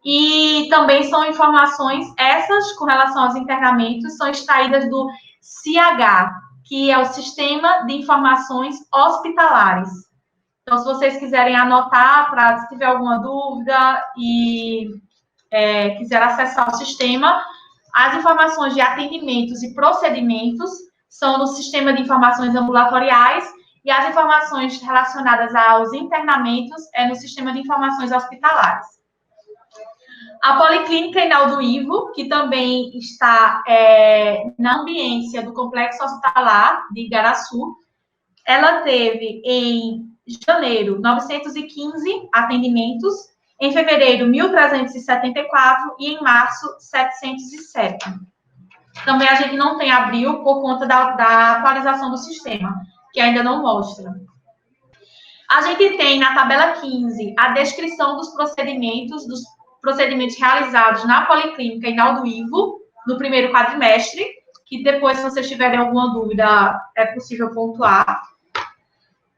E também são informações, essas com relação aos internamentos, são extraídas do CIH, que é o Sistema de Informações Hospitalares. Então, se vocês quiserem anotar, se tiver alguma dúvida e quiser acessar o sistema, as informações de atendimentos e procedimentos são no Sistema de Informações Ambulatoriais e as informações relacionadas aos internamentos no Sistema de Informações Hospitalares. A Policlínica Hinaldo Ivo, que também está na ambiência do Complexo Hospitalar de Igaraçu, ela teve em janeiro 915 atendimentos, em fevereiro 1.374 e em março 707. Também a gente não tem abril por conta da atualização do sistema, que ainda não mostra. A gente tem na tabela 15 a descrição dos procedimentos realizados na Policlínica Hinaldo Ivo, no primeiro quadrimestre, que depois, se vocês tiverem alguma dúvida, é possível pontuar.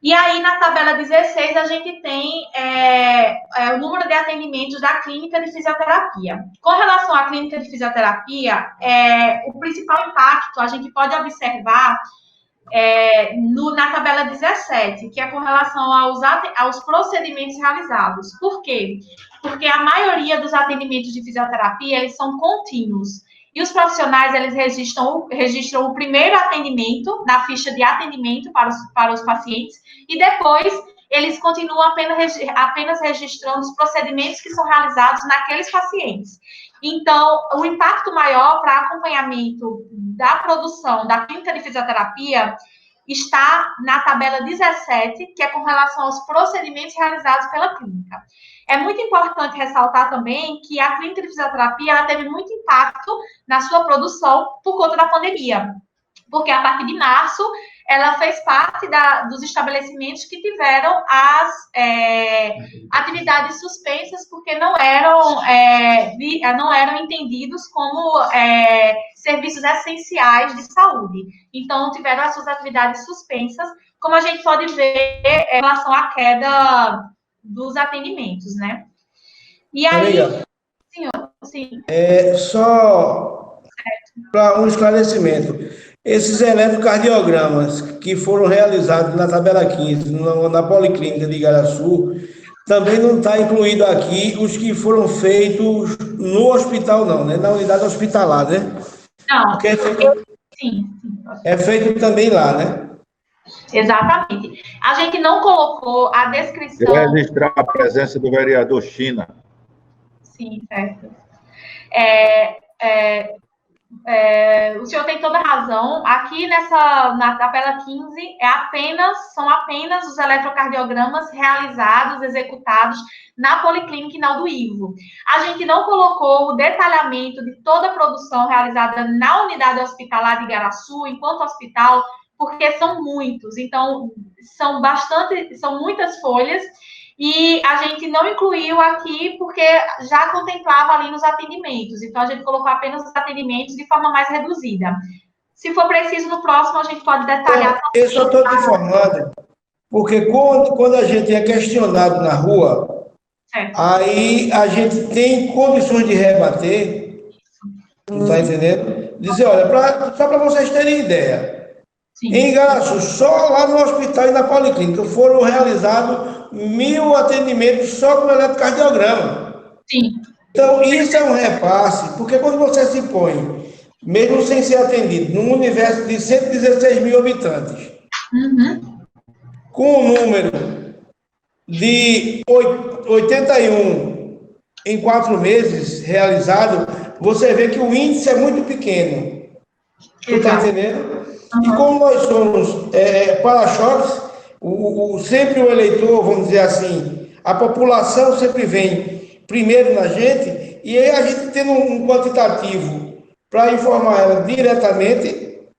E aí, na tabela 16, a gente tem o número de atendimentos da clínica de fisioterapia. Com relação à clínica de fisioterapia, o principal impacto a gente pode observar na tabela 17, que é com relação aos procedimentos realizados. Por quê? Porque a maioria dos atendimentos de fisioterapia, eles são contínuos. E os profissionais, eles registram o primeiro atendimento, na ficha de atendimento para os pacientes, e depois eles continuam apenas registrando os procedimentos que são realizados naqueles pacientes. Então, o impacto maior para acompanhamento da produção da clínica de fisioterapia está na tabela 17, que é com relação aos procedimentos realizados pela clínica. É muito importante ressaltar também que a clínica de fisioterapia ela teve muito impacto na sua produção por conta da pandemia, porque a partir de março ela fez parte dos estabelecimentos que tiveram as atividades suspensas porque não eram entendidos como serviços essenciais de saúde. Então, tiveram as suas atividades suspensas, como a gente pode ver em relação à queda dos atendimentos, né? E aí... Sim. Só para um esclarecimento. Esses eletrocardiogramas que foram realizados na tabela 15, na Policlínica de Igaraçu, também não está incluído aqui os que foram feitos no hospital, não, né? Na unidade hospitalar, né? Não. Porque Sim. É feito também lá, né? Exatamente. A gente não colocou a descrição... Registrar a presença do vereador China. Sim, certo. O senhor tem toda a razão. Aqui na tabela 15, são apenas os eletrocardiogramas realizados, executados na Policlínica Hinaldo do Ivo. A gente não colocou o detalhamento de toda a produção realizada na unidade hospitalar de Igaraçu, enquanto hospital, porque são muitos. Então, são muitas folhas. E a gente não incluiu aqui porque já contemplava ali nos atendimentos. Então, a gente colocou apenas os atendimentos de forma mais reduzida. Se for preciso, no próximo, a gente pode detalhar. Eu só estou te informando, porque quando a gente é questionado na rua, certo, aí a gente tem condições de rebater, não está entendendo? Dizer, olha, só para vocês terem ideia, sim, em Igaraçu, só lá no hospital e na Policlínica foram realizados 1.000 atendimentos só com eletrocardiograma. Sim. Então, isso é um repasse, porque quando você se põe, mesmo sem ser atendido, num universo de 116 mil habitantes, com um número de 81 em 4 meses realizado, você vê que o índice é muito pequeno. Tu está entendendo? E como nós somos para-choques, sempre o eleitor, vamos dizer assim, a população sempre vem primeiro na gente, e aí a gente tendo um quantitativo para informar ela diretamente,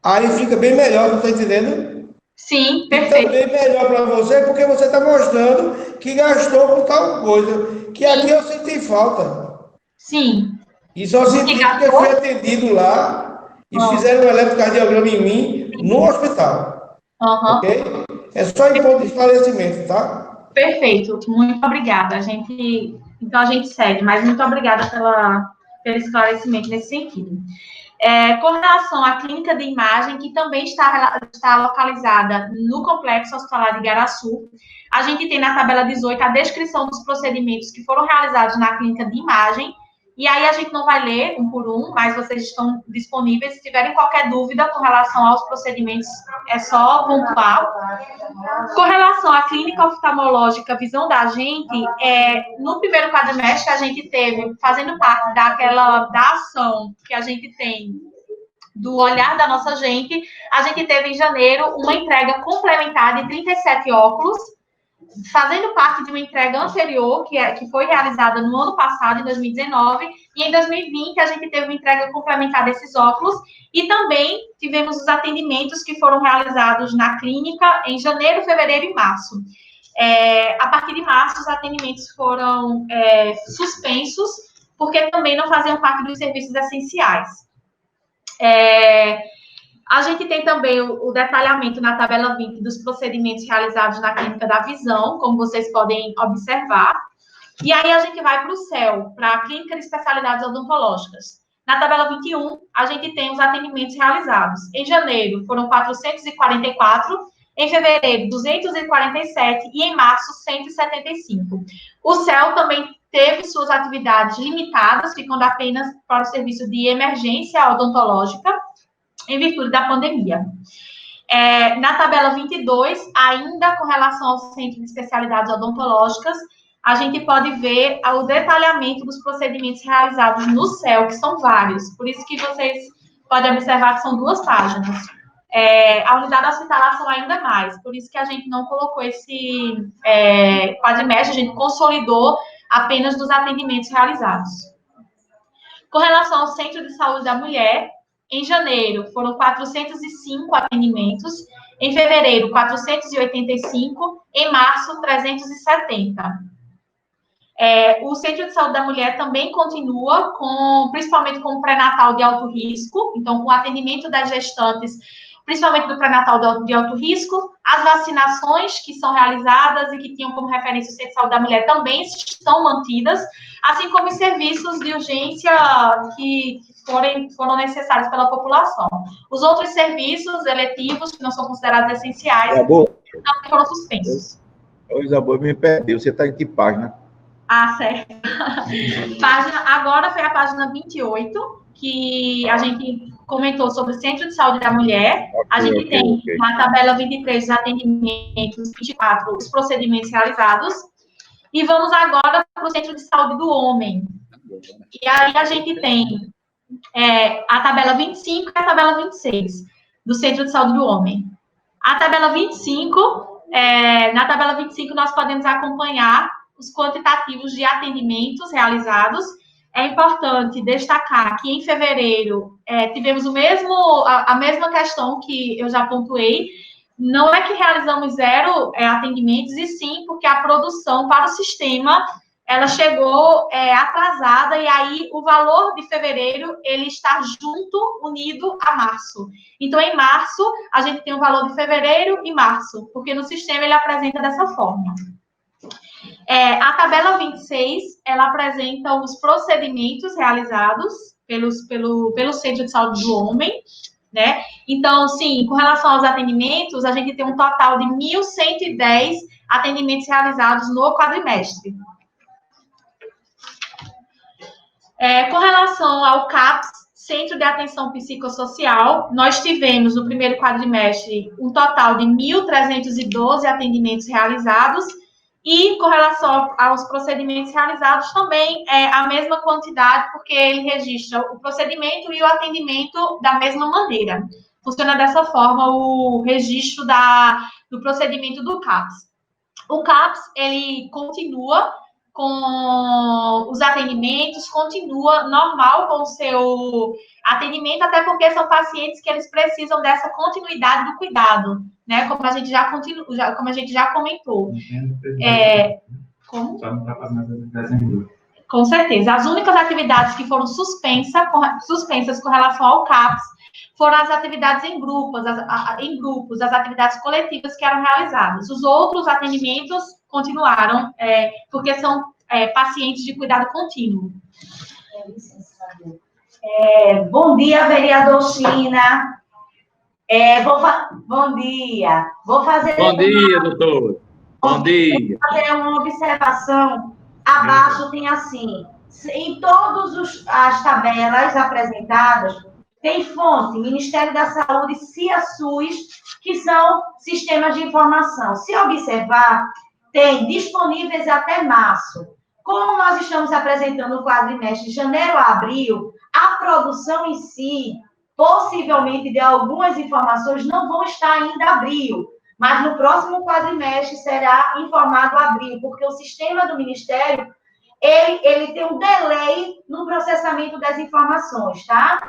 aí fica bem melhor, não está entendendo? Sim, perfeito. E também melhor para você, porque você está mostrando que gastou com tal coisa, que aqui eu senti falta. Sim. E só senti porque fui atendido lá, e fizeram um eletrocardiograma em mim no hospital. Ok? É só em ponto de esclarecimento, tá? Perfeito, muito obrigada. Então a gente segue, mas muito obrigada pelo esclarecimento nesse sentido. Com relação à clínica de imagem, que também está localizada no Complexo Hospitalar de Igaraçu, a gente tem na tabela 18 a descrição dos procedimentos que foram realizados na clínica de imagem. E aí a gente não vai ler um por um, mas vocês estão disponíveis. Se tiverem qualquer dúvida com relação aos procedimentos, é só pontuar. Com relação à clínica oftalmológica, visão da gente, no primeiro quadrimestre a gente teve, fazendo parte da ação que a gente tem do olhar da nossa gente, a gente teve em janeiro uma entrega complementar de 37 óculos, fazendo parte de uma entrega anterior, que foi realizada no ano passado, em 2019, e em 2020 a gente teve uma entrega complementar desses óculos, e também tivemos os atendimentos que foram realizados na clínica em janeiro, fevereiro e março. A partir de março, os atendimentos foram suspensos, porque também não faziam parte dos serviços essenciais. A gente tem também o detalhamento na tabela 20 dos procedimentos realizados na clínica da visão, como vocês podem observar. E aí a gente vai para o CEL, para a Clínica de Especialidades Odontológicas. Na tabela 21, a gente tem os atendimentos realizados. Em janeiro, foram 444, em fevereiro, 247 e em março, 175. O CEL também teve suas atividades limitadas, ficando apenas para o serviço de emergência odontológica, em virtude da pandemia. Na tabela 22, ainda com relação ao Centro de Especialidades Odontológicas, a gente pode ver o detalhamento dos procedimentos realizados no CEL, que são vários. Por isso que vocês podem observar que são 2 páginas. A unidade hospitalar são ainda mais. Por isso que a gente não colocou esse quadrimestre, a gente consolidou apenas dos atendimentos realizados. Com relação ao Centro de Saúde da Mulher, em janeiro foram 405 atendimentos, em fevereiro 485, em março 370. O Centro de Saúde da Mulher também continua, principalmente com o pré-natal de alto risco, então com o atendimento das gestantes, principalmente do pré-natal de alto risco, as vacinações que são realizadas e que tinham como referência o Centro de Saúde da Mulher também estão mantidas, assim como os serviços de urgência que foram necessários pela população. Os outros serviços eletivos, que não são considerados essenciais, não foram suspensos. Isabel, me perdeu. Você está em que página? Certo. Agora foi a página 28, que a gente comentou sobre o Centro de Saúde da Mulher. A gente tem na tabela 23 os atendimentos, 24 os procedimentos realizados. E vamos agora para o Centro de Saúde do Homem. E aí a gente tem a tabela 25 e a tabela 26 do Centro de Saúde do Homem. A tabela 25, na tabela 25 nós podemos acompanhar os quantitativos de atendimentos realizados. É importante destacar que em fevereiro tivemos a mesma questão que eu já pontuei. Não é que realizamos 0 atendimentos, e sim porque a produção para o sistema ela chegou atrasada, e aí o valor de fevereiro ele está unido a março. Então, em março, a gente tem o valor de fevereiro e março, porque no sistema ele apresenta dessa forma. A tabela 26, ela apresenta os procedimentos realizados pelo Centro de Saúde do Homem, né? Então, sim, com relação aos atendimentos, a gente tem um total de 1.110 atendimentos realizados no quadrimestre. Com relação ao CAPS, Centro de Atenção Psicossocial, nós tivemos no primeiro quadrimestre um total de 1.312 atendimentos realizados, e com relação aos procedimentos realizados também a mesma quantidade, porque ele registra o procedimento e o atendimento da mesma maneira. Funciona dessa forma o registro do procedimento do CAPS. O CAPS, ele continua com os atendimentos, continua normal com o seu atendimento, até porque são pacientes que eles precisam dessa continuidade do cuidado, né? Como a gente já comentou. Como? Com certeza. As únicas atividades que foram suspensas com relação ao CAPS foram as atividades em grupos, as atividades coletivas que eram realizadas. Os outros atendimentos continuaram, porque são pacientes de cuidado contínuo. Bom dia, vereador China. Bom dia. Bom dia, doutor. Bom dia. Vou fazer uma observação. Abaixo tem assim, em todas as tabelas apresentadas, tem fonte, Ministério da Saúde, CIA-SUS, que são sistemas de informação. Se observar, tem disponíveis até março. Como nós estamos apresentando o quadrimestre de janeiro a abril, a produção em si, possivelmente de algumas informações, não vão estar ainda abril, mas no próximo quadrimestre será informado abril, porque o sistema do Ministério, ele tem um delay no processamento das informações, tá?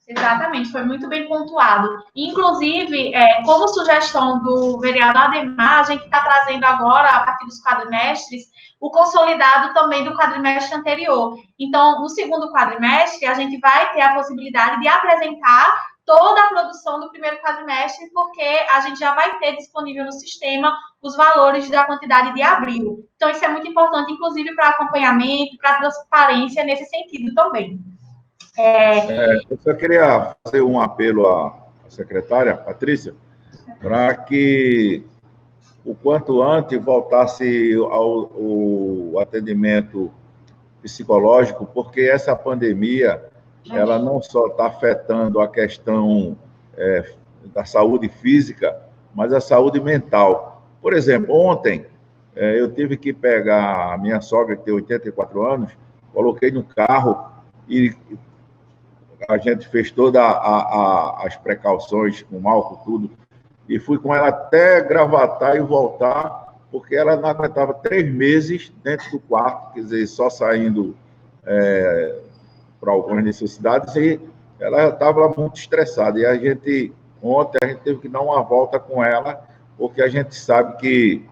Exatamente, foi muito bem pontuado. Inclusive, como sugestão do vereador Ademar, a gente está trazendo agora, a partir dos quadrimestres, o consolidado também do quadrimestre anterior. Então, no segundo quadrimestre, a gente vai ter a possibilidade de apresentar toda a produção do primeiro quadrimestre, porque a gente já vai ter disponível no sistema os valores da quantidade de abril. Então, isso é muito importante, inclusive, para acompanhamento, para transparência nesse sentido também. Eu só queria fazer um apelo à secretária, Patrícia, para que o quanto antes voltasse ao atendimento psicológico, porque essa pandemia, ela não só está afetando a questão da saúde física, mas a saúde mental. Por exemplo, ontem eu tive que pegar a minha sogra, que tem 84 anos, coloquei no carro e a gente fez todas as precauções com álcool, tudo, e fui com ela até Gravatar e voltar, porque ela não aguentava 3 meses dentro do quarto, quer dizer, só saindo para algumas necessidades, e ela estava muito estressada. E ontem, a gente teve que dar uma volta com ela, porque a gente sabe que,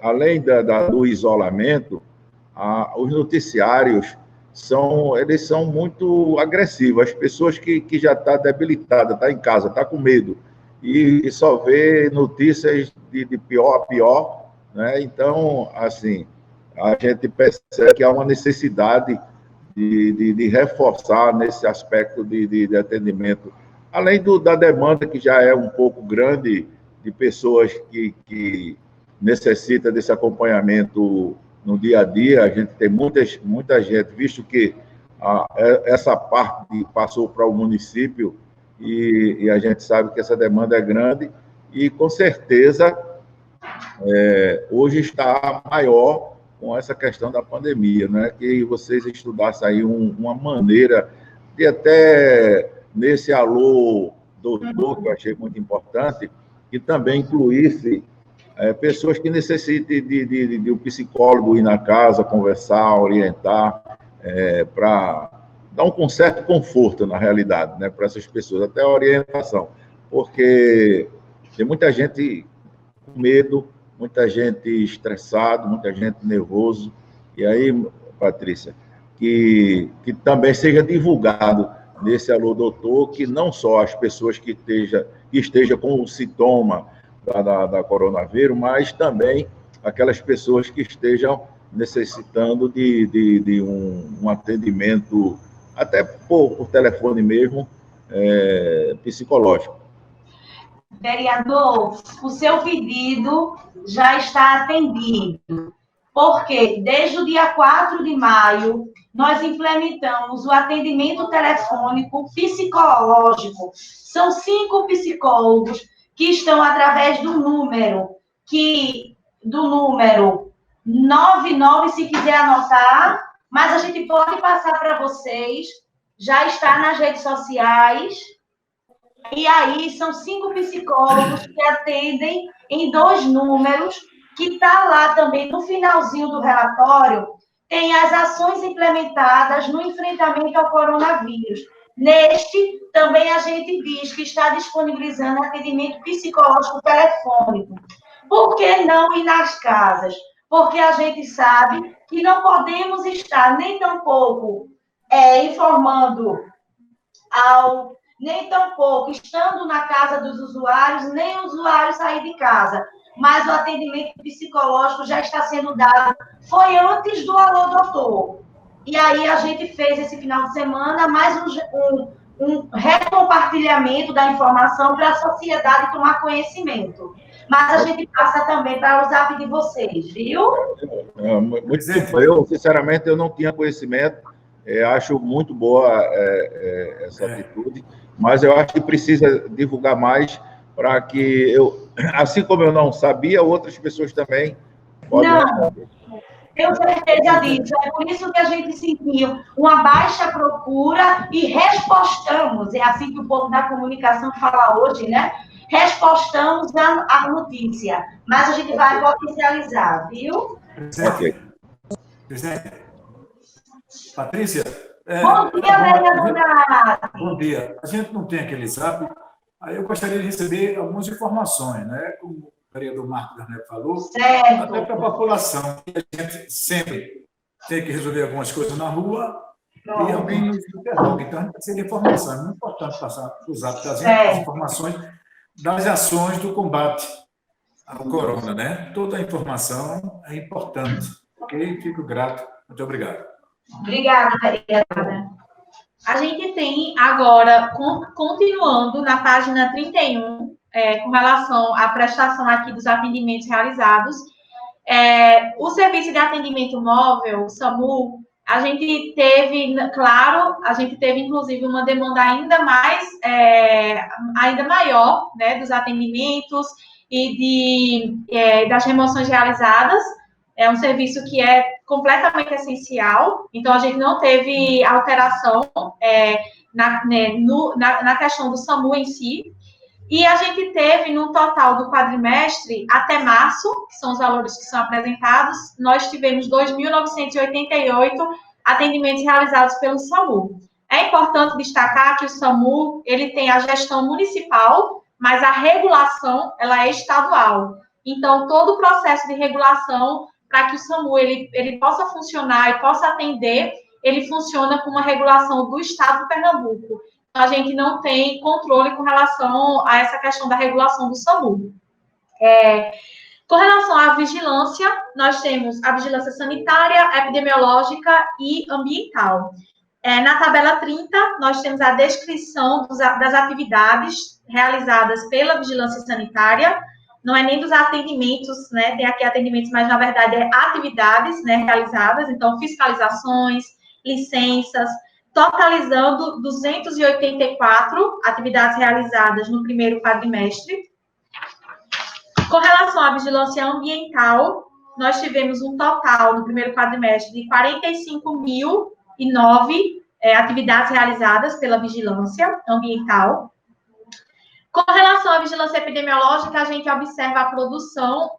além do isolamento, os noticiários eles são muito agressivos. As pessoas que já estão debilitadas, estão em casa, estão com medo, e só vê notícias de pior a pior, né? Então, assim, a gente percebe que há uma necessidade de reforçar nesse aspecto de atendimento, além da demanda que já é um pouco grande de pessoas que necessitam desse acompanhamento no dia a dia. A gente tem muita gente, visto que essa parte passou para o município, e a gente sabe que essa demanda é grande, e com certeza hoje está maior com essa questão da pandemia, né? Que vocês estudassem aí uma maneira de, até nesse alô doutor, que eu achei muito importante, que também incluísse pessoas que necessitem de um psicólogo ir na casa, conversar, orientar, para dar um certo conforto, na realidade, né, para essas pessoas, até a orientação, porque tem muita gente com medo, muita gente estressada, muita gente nervoso. E aí, Patrícia, que também seja divulgado nesse Alô Doutor, que não só as pessoas que estejam com o sintoma da coronavírus, mas também aquelas pessoas que estejam necessitando de um atendimento, até por telefone mesmo, psicológico. Vereador, o seu pedido já está atendido, porque desde o dia 4 de maio, nós implementamos o atendimento telefônico psicológico. São 5 psicólogos que estão através do número 99, se quiser anotar, mas a gente pode passar para vocês, já está nas redes sociais. E aí, são 5 psicólogos que atendem em 2 números, que está lá também no finalzinho do relatório, tem as ações implementadas no enfrentamento ao coronavírus. Neste, também a gente diz que está disponibilizando atendimento psicológico telefônico. Por que não ir nas casas? Porque a gente sabe que não podemos estar nem tampouco informando nem tampouco estando na casa dos usuários, nem o usuário sair de casa. Mas o atendimento psicológico já está sendo dado. Foi antes do Alô Doutor. E aí a gente fez esse final de semana mais um recompartilhamento da informação para a sociedade tomar conhecimento. Mas a gente passa também para o zap de vocês, viu? Eu, sinceramente, eu não tinha conhecimento. Acho muito boa essa atitude, mas eu acho que precisa divulgar mais para que assim como eu não sabia, outras pessoas também podem. Não, tenho certeza disso. É por isso que a gente sentiu uma baixa procura e respostamos, é assim que o povo da comunicação fala hoje, né? Respostamos a notícia, mas a gente vai oficializar, viu? Ok. Presidente. Patrícia. Bom dia, vereadora. Bom dia. A gente não tem aquele zap, aí eu gostaria de receber algumas informações, né? Como o vereador Marcos Garnet falou, certo, até para a população. A gente sempre tem que resolver algumas coisas na rua e alguém nos interrompe. Então, a gente precisa de informação. É muito importante passar os atos das informações das ações do combate ao corona, né? Toda a informação é importante. Ok? Fico grato. Muito obrigado. Obrigada, vereadora. A gente tem agora, continuando na página 31, com relação à prestação aqui dos atendimentos realizados, o serviço de atendimento móvel, o SAMU, a gente teve, claro, inclusive uma demanda ainda maior, né, dos atendimentos e das remoções realizadas. É um serviço que é completamente essencial, então a gente não teve alteração na questão do SAMU em si. E a gente teve, no total do quadrimestre, até março, que são os valores que são apresentados, nós tivemos 2.988 atendimentos realizados pelo SAMU. É importante destacar que o SAMU, ele tem a gestão municipal, mas a regulação, ela é estadual. Então, todo o processo de regulação, para que o SAMU ele possa funcionar e possa atender, ele funciona com uma regulação do Estado de Pernambuco. A gente não tem controle com relação a essa questão da regulação do SAMU. Com relação à vigilância, nós temos a vigilância sanitária, epidemiológica e ambiental. Na tabela 30, nós temos a descrição das atividades realizadas pela vigilância sanitária, não é nem dos atendimentos, né? Tem aqui atendimentos, mas na verdade é atividades, né, realizadas, então fiscalizações, licenças, totalizando 284 atividades realizadas no primeiro quadrimestre. Com relação à vigilância ambiental, nós tivemos um total no primeiro quadrimestre de 45.009 atividades realizadas pela vigilância ambiental. Com relação à vigilância epidemiológica, a gente observa a produção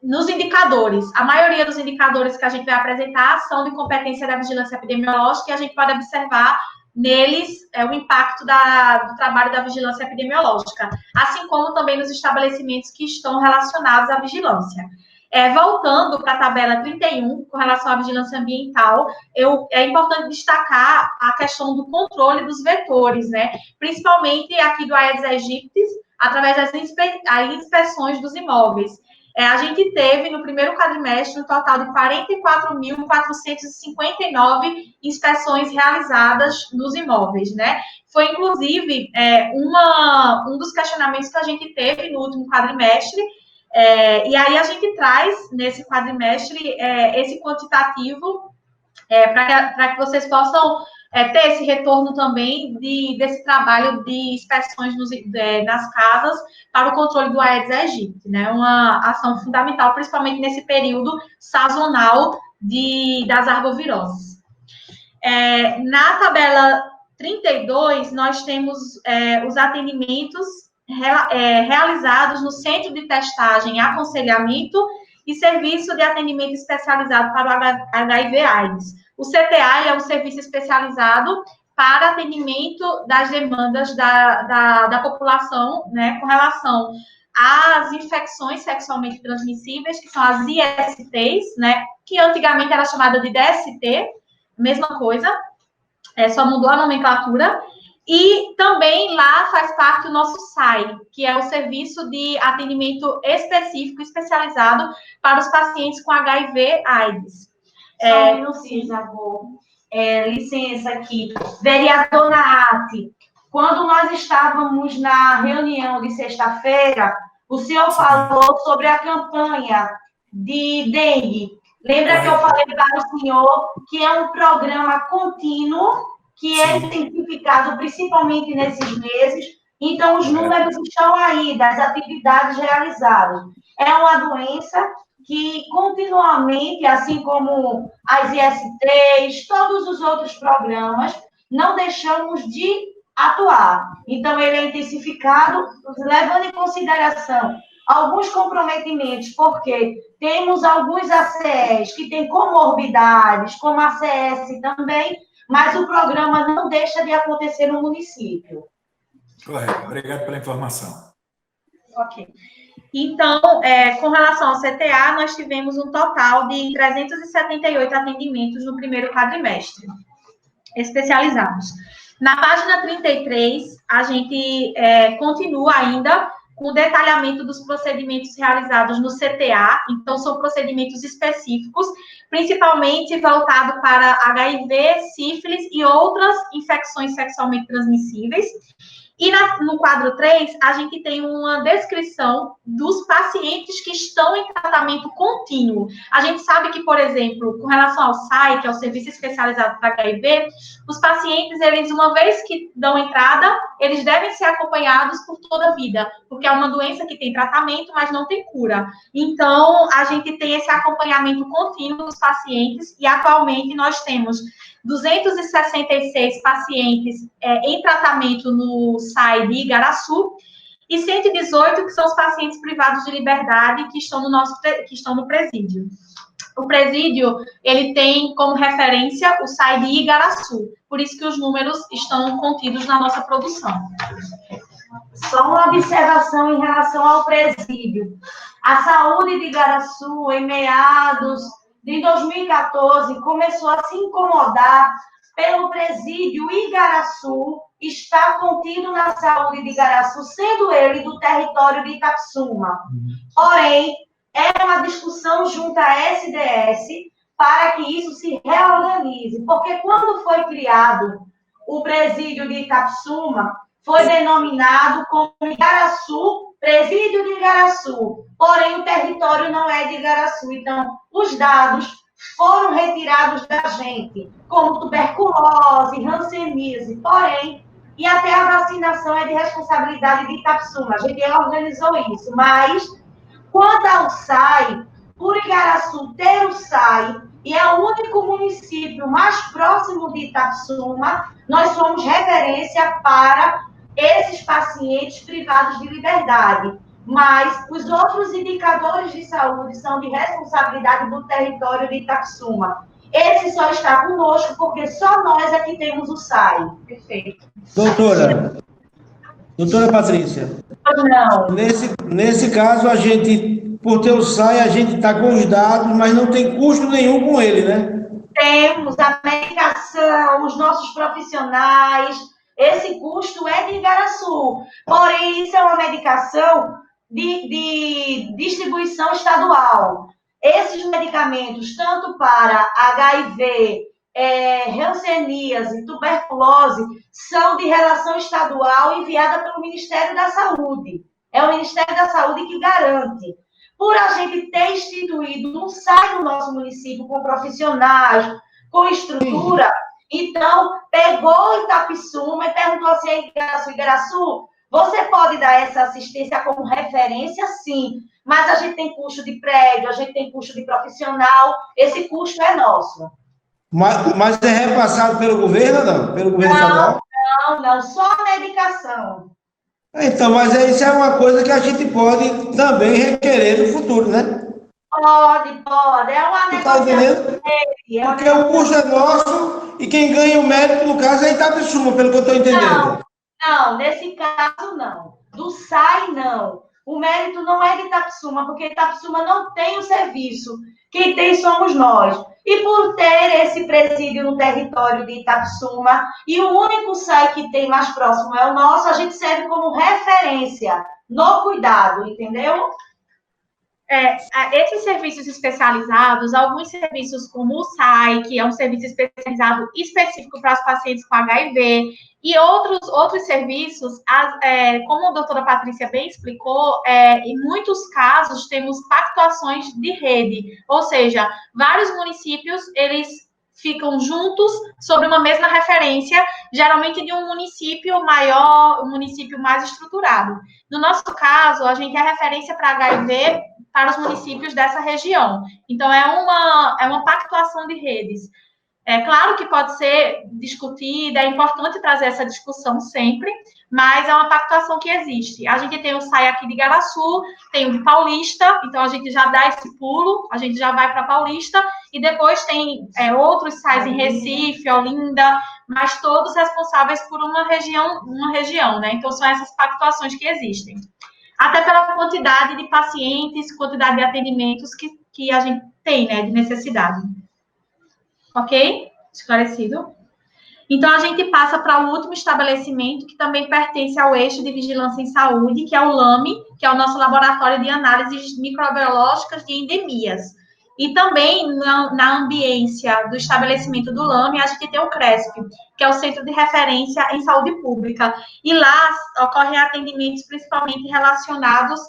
nos indicadores. A maioria dos indicadores que a gente vai apresentar são de competência da vigilância epidemiológica e a gente pode observar neles o impacto do trabalho da vigilância epidemiológica, assim como também nos estabelecimentos que estão relacionados à vigilância. Voltando para a tabela 31, com relação à vigilância ambiental, é importante destacar a questão do controle dos vetores, né? Principalmente aqui do Aedes aegypti, através das inspeções dos imóveis. A gente teve, no primeiro quadrimestre, um total de 44.459 inspeções realizadas nos imóveis, né? Foi, inclusive, um dos questionamentos que a gente teve no último quadrimestre, e aí a gente traz, nesse quadrimestre, esse quantitativo para que vocês possam ter esse retorno também desse trabalho de inspeções nas casas para o controle do Aedes aegypti, né? Uma ação fundamental, principalmente nesse período sazonal das arboviroses. Na tabela 32, nós temos os atendimentos realizados no Centro de Testagem e Aconselhamento e Serviço de Atendimento Especializado para o HIV/AIDS. O CTA é um serviço especializado para atendimento das demandas da população, né, com relação às infecções sexualmente transmissíveis, que são as ISTs, né, que antigamente era chamada de DST, mesma coisa, só mudou a nomenclatura. E também lá faz parte o nosso SAI, que é o Serviço de Atendimento Específico, especializado para os pacientes com HIV/AIDS. Só um minutinho, avô. Licença aqui. Vereadora Ati, quando nós estávamos na reunião de sexta-feira, o senhor falou sobre a campanha de dengue. Lembra que eu falei para o senhor que é um programa contínuo, que é intensificado principalmente nesses meses, então os números estão aí, das atividades realizadas. É uma doença que continuamente, assim como as ISTs, todos os outros programas, não deixamos de atuar. Então, ele é intensificado, levando em consideração alguns comprometimentos, porque temos alguns ACS que têm comorbidades, como a ACS também, mas o programa não deixa de acontecer no município. Correto. Obrigado pela informação. Ok. Então, com relação ao CTA, nós tivemos um total de 378 atendimentos no primeiro quadrimestre, especializados. Na página 33, a gente continua ainda com o detalhamento dos procedimentos realizados no CTA, então são procedimentos específicos, principalmente voltado para HIV, sífilis e outras infecções sexualmente transmissíveis. E no quadro 3, a gente tem uma descrição dos pacientes que estão em tratamento contínuo. A gente sabe que, por exemplo, com relação ao SAI, que é o Serviço Especializado para HIV, os pacientes, eles, uma vez que dão entrada, eles devem ser acompanhados por toda a vida, porque é uma doença que tem tratamento, mas não tem cura. Então, a gente tem esse acompanhamento contínuo dos pacientes, e atualmente nós temos 266 pacientes em tratamento no SAI de Igaraçu e 118 que são os pacientes privados de liberdade que estão no presídio. O presídio, ele tem como referência o SAI de Igaraçu, por isso que os números estão contidos na nossa produção. Só uma observação em relação ao presídio. A saúde de Igaraçu, em meados de 2014, começou a se incomodar pelo presídio Igaraçu, está contido na saúde de Igaraçu, sendo ele do território de Itapsuma. Porém, é uma discussão junto à SDS para que isso se reorganize, porque quando foi criado o presídio de Itapsuma, foi denominado como Igaraçu, presídio de Igaraçu, porém o território não é de Igaraçu, então os dados foram retirados da gente, como tuberculose, hanseníase, porém, e até a vacinação é de responsabilidade de Itapsuma, a gente organizou isso, mas quanto ao SAI, por Igaraçu ter o SAI, e é o único município mais próximo de Itapsuma, nós somos referência para esses pacientes privados de liberdade. Mas os outros indicadores de saúde são de responsabilidade do território de Itapsuma. Esse só está conosco porque só nós aqui temos o SAI. Perfeito. Doutora Patrícia. Não. Nesse caso, a gente, por ter o SAI, a gente está com os dados, mas não tem custo nenhum com ele, né? Temos a medicação, os nossos profissionais. Esse custo é de Igaraçu. Porém, isso é uma medicação de distribuição estadual. Esses medicamentos, tanto para HIV, hanseníase, tuberculose, são de relação estadual enviada pelo Ministério da Saúde. É o Ministério da Saúde que garante. Por a gente ter instituído um SAI no nosso município com profissionais, com estrutura, então, pegou Itapsuma e perguntou assim, Igaraçu, você pode dar essa assistência como referência? Sim, mas a gente tem custo de prédio, a gente tem custo de profissional, esse custo é nosso. Mas é repassado pelo governo ou não? Pelo governo estadual? Não, só a medicação. Então, mas isso é uma coisa que a gente pode também requerer no futuro, né? Pode. É uma negociação. Tá entendendo? Porque o custo é nosso e quem ganha o mérito, no caso, é Itapsuma, pelo que eu estou entendendo. Não, nesse caso, não. Do SAI, não. O mérito não é de Itapsuma, porque Itapsuma não tem o serviço. Quem tem somos nós. E por ter esse presídio no território de Itapsuma, e o único SAI que tem mais próximo é o nosso, a gente serve como referência no cuidado, entendeu? Esses serviços especializados, alguns serviços como o SAI, que é um serviço especializado específico para os pacientes com HIV, e outros serviços, como a doutora Patrícia bem explicou, em muitos casos temos pactuações de rede, ou seja, vários municípios, eles ficam juntos sobre uma mesma referência, geralmente de um município maior, um município mais estruturado. No nosso caso, a gente é referência para HIV para os municípios dessa região. Então, é uma pactuação de redes. É claro que pode ser discutida, é importante trazer essa discussão sempre, mas é uma pactuação que existe. A gente tem o SAI aqui de Igaraçu, tem o de Paulista, então a gente já dá esse pulo, a gente já vai para Paulista, e depois tem outros SAIs em Recife, Olinda, mas todos responsáveis por uma região, né? Então, são essas pactuações que existem. até pela quantidade de pacientes, quantidade de atendimentos que a gente tem, né, de necessidade. Ok? Esclarecido? Então, a gente passa para o último estabelecimento, que também pertence ao eixo de vigilância em saúde, que é o LAME, que é o nosso laboratório de análises microbiológicas de endemias. E também, na ambiência do estabelecimento do LAME, a gente tem o CRESP, que é o Centro de Referência em Saúde Pública. E lá ocorrem atendimentos principalmente relacionados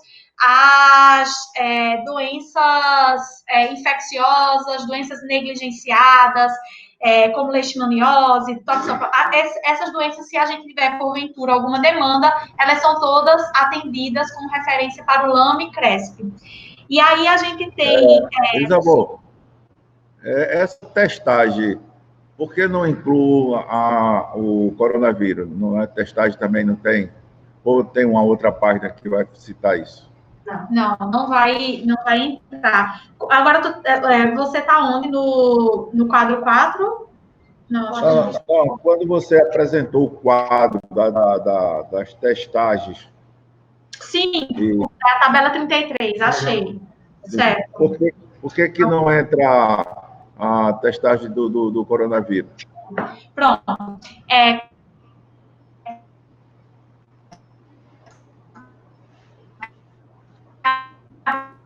às doenças infecciosas, doenças negligenciadas, como leishmaniose, toxoplasmose, essas doenças, se a gente tiver, porventura, alguma demanda, elas são todas atendidas como referência para o LAME e CRESP. E aí a gente tem... Isabel, essa testagem, por que não inclui o coronavírus? Não é testagem também, não tem? Ou tem uma outra página que vai citar isso? Não vai entrar. Agora, você está onde? No quadro 4? Não. Quando você apresentou o quadro das testagens... Sim, a tabela 33, achei. Certo. Por que não entra a testagem do coronavírus? Pronto.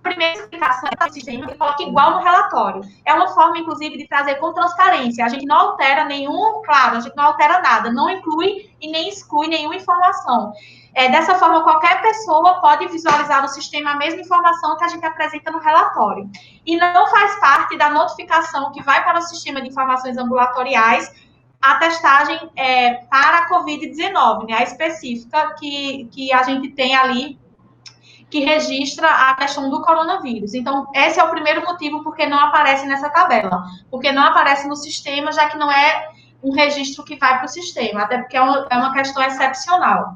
Primeira explicação é sistema que coloca igual no relatório. É uma forma, inclusive, de trazer com transparência. A gente não altera a gente não altera nada, não inclui e nem exclui nenhuma informação. Dessa forma, qualquer pessoa pode visualizar no sistema a mesma informação que a gente apresenta no relatório. E não faz parte da notificação que vai para o sistema de informações ambulatoriais a testagem para a Covid-19, né, a específica que a gente tem ali, que registra a questão do coronavírus. Então, esse é o primeiro motivo porque não aparece nessa tabela. Porque não aparece no sistema, já que não é um registro que vai para o sistema, até porque é uma questão excepcional.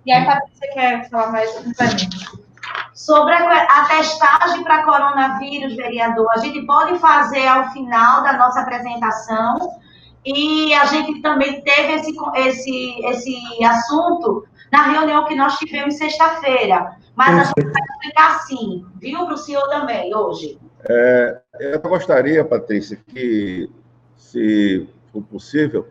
E aí, Patrícia, você quer falar mais para mim? Sobre a testagem para coronavírus, vereador, a gente pode fazer ao final da nossa apresentação, e a gente também teve esse assunto na reunião que nós tivemos sexta-feira. Mas a gente vai explicar assim, viu, para o senhor também, hoje. Eu gostaria, Patrícia, que, se for possível,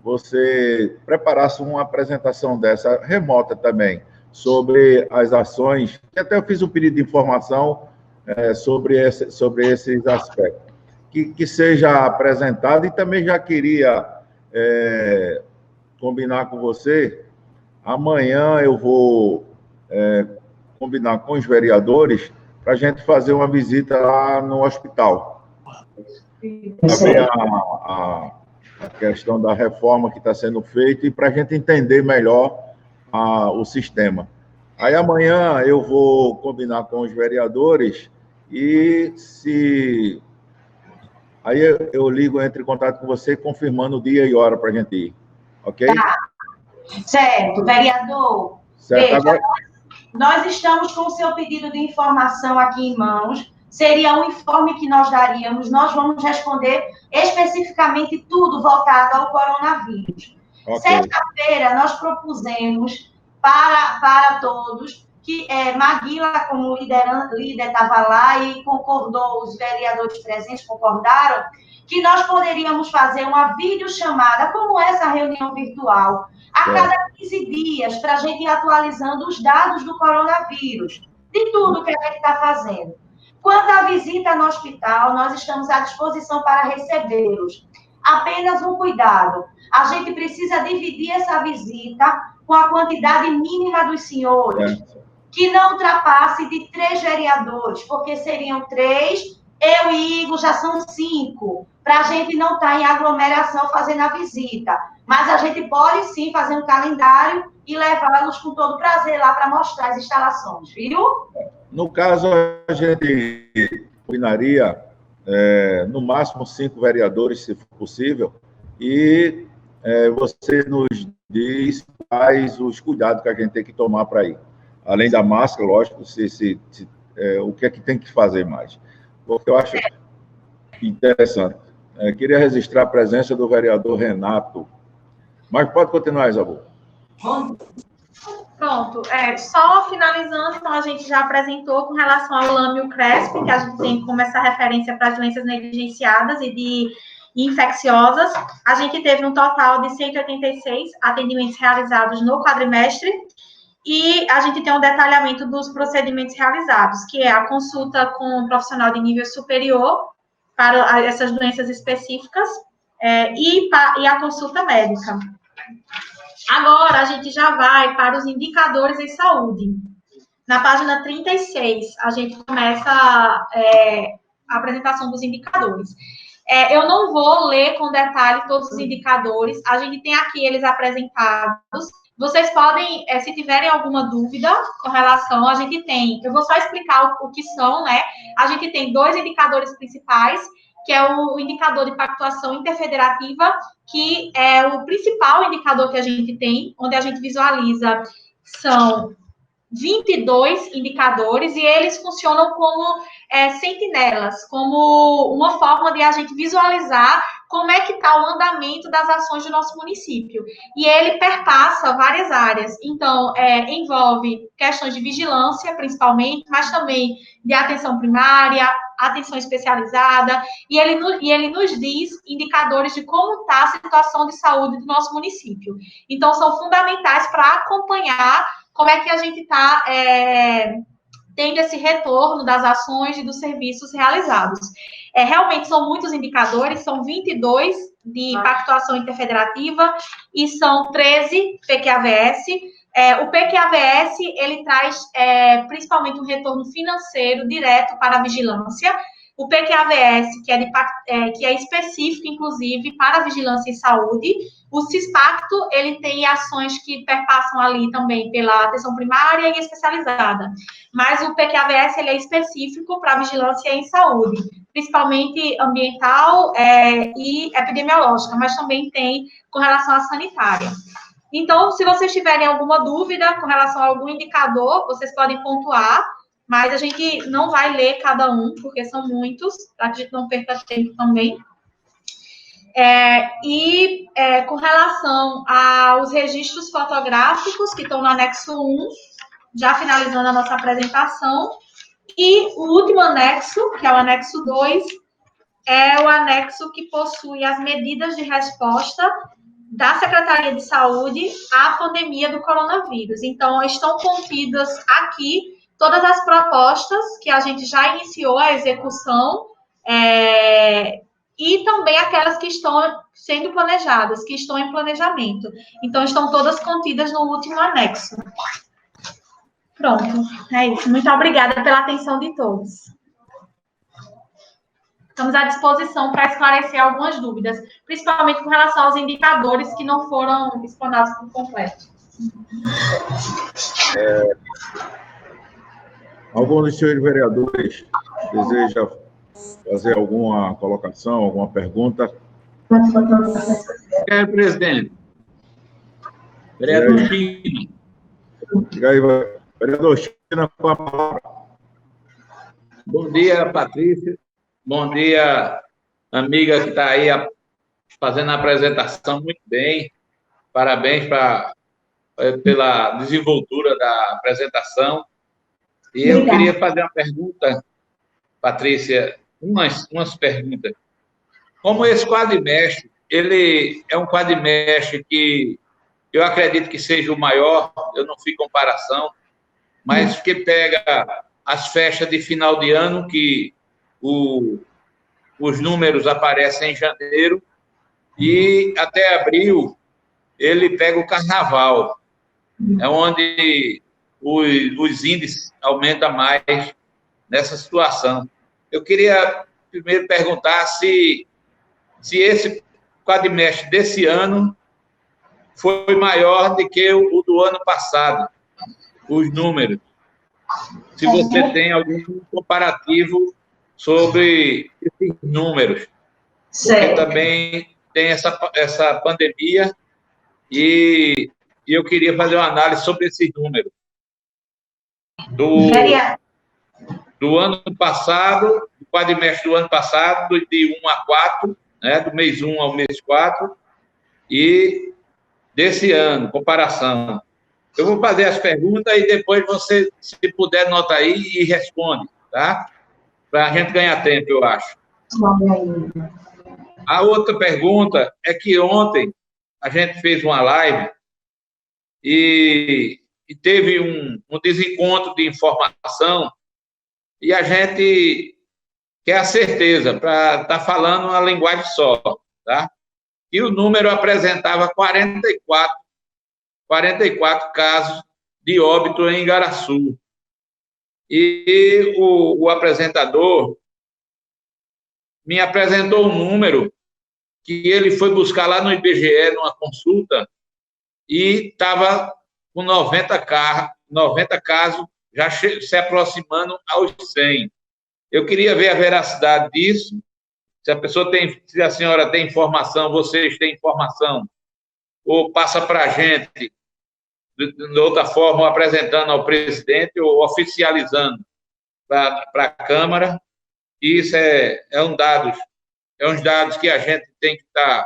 você preparasse uma apresentação dessa, remota também, sobre as ações, que até eu fiz um pedido de informação sobre esses aspectos, que seja apresentado, e também já queria combinar com você, amanhã eu vou combinar com os vereadores para a gente fazer uma visita lá no hospital. Também a questão da reforma que está sendo feita e para a gente entender melhor o sistema. Aí amanhã eu vou combinar com os vereadores e aí eu ligo, entro em contato com você, confirmando o dia e hora para a gente ir. Ok? Tá. Certo, vereador. Certo, Veja, agora... Nós estamos com o seu pedido de informação aqui em mãos. Seria um informe que nós daríamos. Nós vamos responder especificamente tudo voltado ao coronavírus. Okay. Sexta-feira, nós propusemos para todos que Maguila, como líder, estava lá e concordou, os vereadores presentes concordaram, que nós poderíamos fazer uma videochamada, como essa reunião virtual, a cada 15 dias, para a gente ir atualizando os dados do coronavírus, de tudo que a gente está fazendo. Quanto à visita no hospital, nós estamos à disposição para recebê-los. Apenas um cuidado, a gente precisa dividir essa visita com a quantidade mínima dos senhores, que não ultrapasse de 3 vereadores, porque seriam 3, eu e Igor já são 5, para a gente não estar em aglomeração fazendo a visita. Mas a gente pode, sim, fazer um calendário e levá-los com todo prazer lá para mostrar as instalações, viu? No caso, a gente combinaria, no máximo, 5 vereadores, se for possível, e você nos diz quais os cuidados que a gente tem que tomar para ir. Além da máscara, lógico, o que é que tem que fazer mais. Porque eu acho interessante. Queria registrar a presença do vereador Renato. Mas pode continuar, Isabel. Pronto, só finalizando, então a gente já apresentou com relação ao LAM e o CRESP, que a gente tem como essa referência para as doenças negligenciadas e de infecciosas. A gente teve um total de 186 atendimentos realizados no quadrimestre, e a gente tem um detalhamento dos procedimentos realizados, que é a consulta com um profissional de nível superior para essas doenças específicas, e a consulta médica. Agora, a gente já vai para os indicadores em saúde. Na página 36, a gente começa a apresentação dos indicadores. Eu não vou ler com detalhe todos os indicadores, a gente tem aqui eles apresentados. Vocês podem, se tiverem alguma dúvida com relação, a gente tem, eu vou só explicar o que são, né? A gente tem 2 indicadores principais, que é o indicador de pactuação interfederativa, que é o principal indicador que a gente tem, onde a gente visualiza, são 22 indicadores, e eles funcionam como sentinelas, como uma forma de a gente visualizar como é que está o andamento das ações do nosso município. E ele perpassa várias áreas. Então, envolve questões de vigilância, principalmente, mas também de atenção primária, atenção especializada, e ele nos diz indicadores de como está a situação de saúde do nosso município. Então, são fundamentais para acompanhar como é que a gente está tendo esse retorno das ações e dos serviços realizados. Realmente são muitos indicadores, são 22 de pactuação interfederativa e são 13 PQAVS. O PQAVS, ele traz principalmente um retorno financeiro direto para a vigilância. O PQAVS, que é específico, inclusive, para a vigilância em saúde. O CISPACTO, ele tem ações que perpassam ali também pela atenção primária e especializada. Mas o PQAVS, ele é específico para a vigilância em saúde, principalmente ambiental e epidemiológica, mas também tem com relação à sanitária. Então, se vocês tiverem alguma dúvida com relação a algum indicador, vocês podem pontuar, mas a gente não vai ler cada um, porque são muitos, para que a gente não perca tempo também. Com relação aos registros fotográficos, que estão no anexo 1, já finalizando a nossa apresentação, e o último anexo, que é o anexo 2, é o anexo que possui as medidas de resposta da Secretaria de Saúde à pandemia do coronavírus. Então, estão contidas aqui todas as propostas que a gente já iniciou a execução, e também aquelas que estão sendo planejadas, que estão em planejamento. Então, estão todas contidas no último anexo. Pronto, é isso. Muito obrigada pela atenção de todos. Estamos à disposição para esclarecer algumas dúvidas, principalmente com relação aos indicadores que não foram explanados por completo. Algum dos senhores vereadores deseja fazer alguma colocação, alguma pergunta? Presidente. Vereador China. Diga aí, vereador China, com a palavra. Bom dia, Patrícia. Bom dia, amiga que está aí fazendo a apresentação muito bem. Parabéns pela desenvoltura da apresentação. E eu queria fazer uma pergunta, Patrícia, umas perguntas. Como esse quadrimestre, ele é um quadrimestre que eu acredito que seja o maior, eu não fiz comparação, mas que pega as festas de final de ano, que os números aparecem em janeiro, e até abril ele pega o carnaval, é onde os índices aumentam mais nessa situação. Eu queria primeiro perguntar se esse quadrimestre desse ano foi maior do que o do ano passado, os números. Se você tem algum comparativo sobre esses números. Porque também tem essa pandemia e eu queria fazer uma análise sobre esses números. Do ano passado, do quadrimestre do ano passado, de 1 a 4, né, do mês 1 ao mês 4, e desse ano, comparação. Eu vou fazer as perguntas e depois você, se puder, anota aí e responde, tá? Para a gente ganhar tempo, eu acho. A outra pergunta é que ontem a gente fez uma live e teve um desencontro de informação e a gente quer a certeza para estar falando uma linguagem só, tá? E o número apresentava 44 casos de óbito em Igaraçu. E o apresentador me apresentou um número que ele foi buscar lá no IBGE, numa consulta, e estava com 90 casos, já se aproximando aos 100. Eu queria ver a veracidade disso, se a senhora tem informação, vocês têm informação, ou passa para a gente, de outra forma, apresentando ao presidente ou oficializando para a Câmara. Isso é uns dados que a gente tem que estar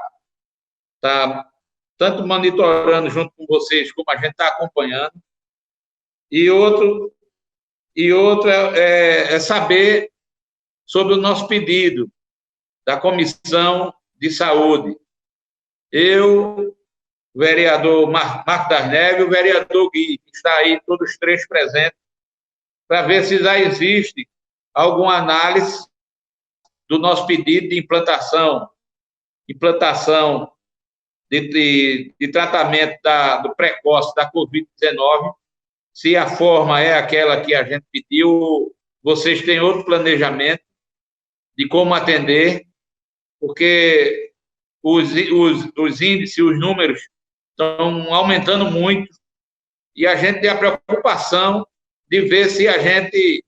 tanto monitorando junto com vocês, como a gente está acompanhando. E outro é saber sobre o nosso pedido da Comissão de Saúde. Eu, o vereador Marco das Neves e o vereador Gui, que está aí, todos os três presentes, para ver se já existe alguma análise do nosso pedido de implantação de tratamento do precoce da Covid-19, se a forma é aquela que a gente pediu, vocês têm outro planejamento de como atender, porque os índices, os números estão aumentando muito e a gente tem a preocupação de ver se a gente...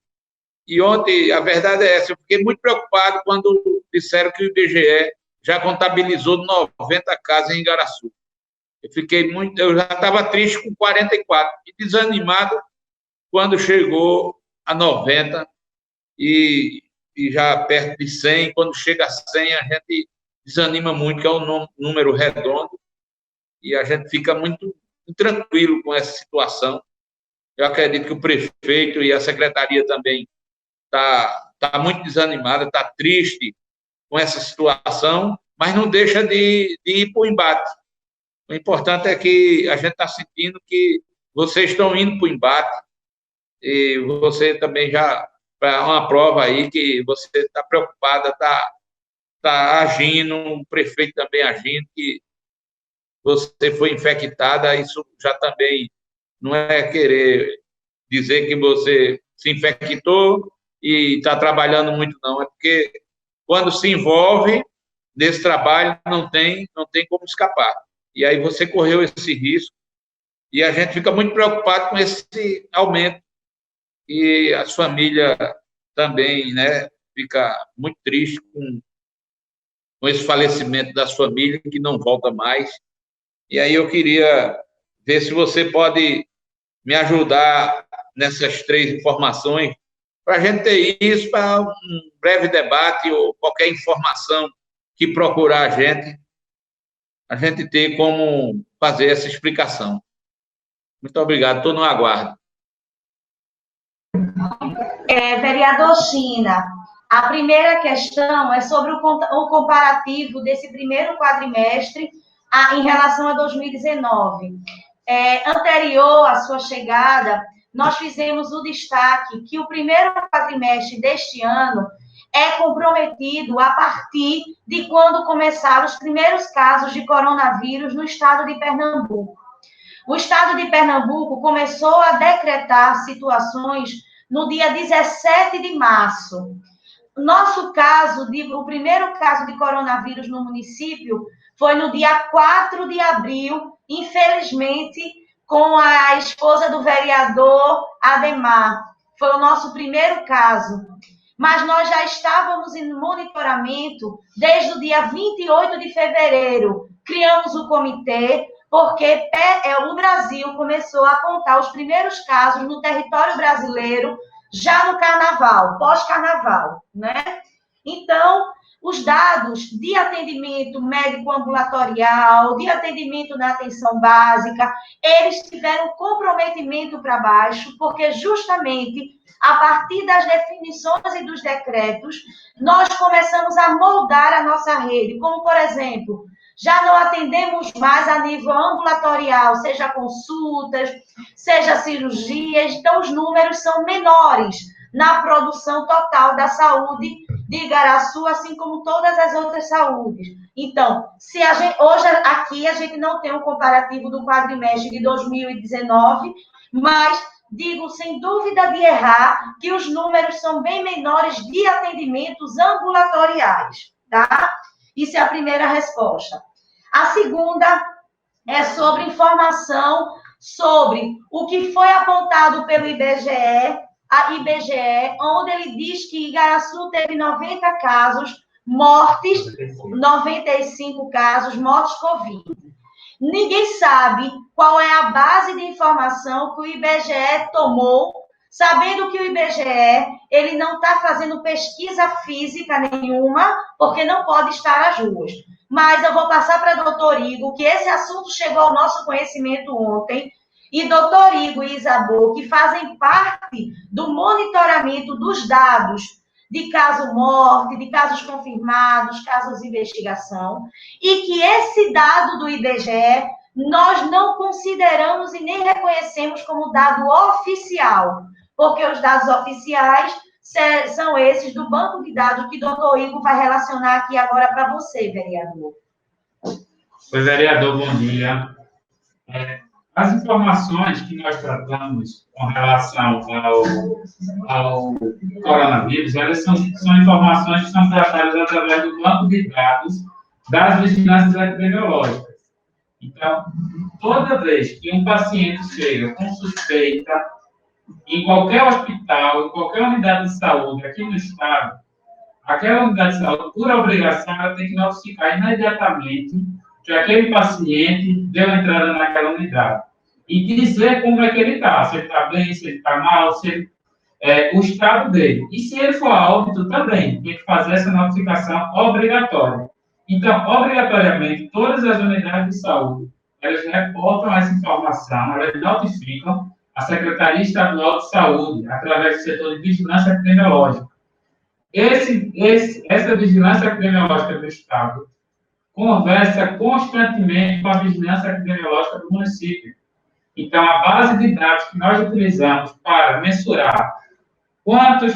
E ontem, a verdade é essa, eu fiquei muito preocupado quando disseram que o IBGE já contabilizou 90 casos em Igaraçu. Eu já estava triste com 44 e desanimado quando chegou a 90 e já perto de 100. Quando chega a 100, a gente desanima muito, que é um número redondo, e a gente fica muito tranquilo com essa situação. Eu acredito que o prefeito e a secretaria também está muito desanimada, está triste com essa situação, mas não deixa de ir para o embate. O importante é que a gente está sentindo que vocês estão indo para o embate e você também já, para uma prova aí que você está preocupada, está agindo, o prefeito também agindo, que você foi infectada, isso já também não é querer dizer que você se infectou e está trabalhando muito, não. É porque quando se envolve nesse trabalho, não tem como escapar. E aí você correu esse risco e a gente fica muito preocupado com esse aumento. E as famílias também, né, fica muito triste com esse falecimento das famílias que não volta mais. E aí eu queria ver se você pode me ajudar nessas 3 informações, para a gente ter isso para um breve debate ou qualquer informação que procurar a gente ter como fazer essa explicação. Muito obrigado, estou no aguardo. Vereador China, a primeira questão é sobre o comparativo desse primeiro quadrimestre em relação a 2019. Anterior à sua chegada, nós fizemos o destaque que o primeiro quadrimestre deste ano é comprometido a partir de quando começaram os primeiros casos de coronavírus no estado de Pernambuco. O estado de Pernambuco começou a decretar situações no dia 17 de março. O primeiro caso de coronavírus no município foi no dia 4 de abril, infelizmente, com a esposa do vereador Ademar. Foi o nosso primeiro caso. Mas nós já estávamos em monitoramento desde o dia 28 de fevereiro. Criamos o comitê, porque o Brasil começou a contar os primeiros casos no território brasileiro já no carnaval, pós-carnaval, né? Então, os dados de atendimento médico ambulatorial, de atendimento na atenção básica, eles tiveram comprometimento para baixo, porque justamente a partir das definições e dos decretos, nós começamos a moldar a nossa rede, como, por exemplo, já não atendemos mais a nível ambulatorial, seja consultas, seja cirurgias, então os números são menores na produção total da saúde de Igaraçu, assim como todas as outras saúdes. Então, se a gente, hoje aqui a gente não tem um comparativo do quadrimestre de 2019, mas digo sem dúvida de errar que os números são bem menores de atendimentos ambulatoriais, tá? Isso é a primeira resposta. A segunda é sobre informação sobre o que foi apontado pelo IBGE, onde ele diz que Igaraçu teve 90 casos mortes, 95 casos mortes Covid. Ninguém sabe qual é a base de informação que o IBGE tomou, sabendo que o IBGE ele não está fazendo pesquisa física nenhuma, porque não pode estar às ruas. Mas eu vou passar para o doutor Igor, que esse assunto chegou ao nosso conhecimento ontem, e doutor Igor e Isabel, que fazem parte do monitoramento dos dados de caso morte, de casos confirmados, casos de investigação, e que esse dado do IBGE nós não consideramos e nem reconhecemos como dado oficial, porque os dados oficiais são esses do banco de dados que o doutor Igor vai relacionar aqui agora para você, vereador. Oi, vereador, bom dia. As informações que nós tratamos com relação ao coronavírus, elas são informações que são tratadas através do banco de dados das vigilâncias epidemiológicas. Então, toda vez que um paciente chega com suspeita, em qualquer hospital, em qualquer unidade de saúde aqui no estado, aquela unidade de saúde, por obrigação, ela tem que notificar imediatamente que aquele paciente deu entrada naquela unidade. E dizer como é que ele está, se ele está bem, se ele está mal, se ele, o estado dele. E se ele for a óbito também, tem que fazer essa notificação obrigatória. Então, obrigatoriamente, todas as unidades de saúde, elas reportam essa informação, elas notificam a Secretaria Estadual de Saúde, através do setor de vigilância epidemiológica. Essa vigilância epidemiológica do estado conversa constantemente com a vigilância epidemiológica do município. Então, a base de dados que nós utilizamos para mensurar quantos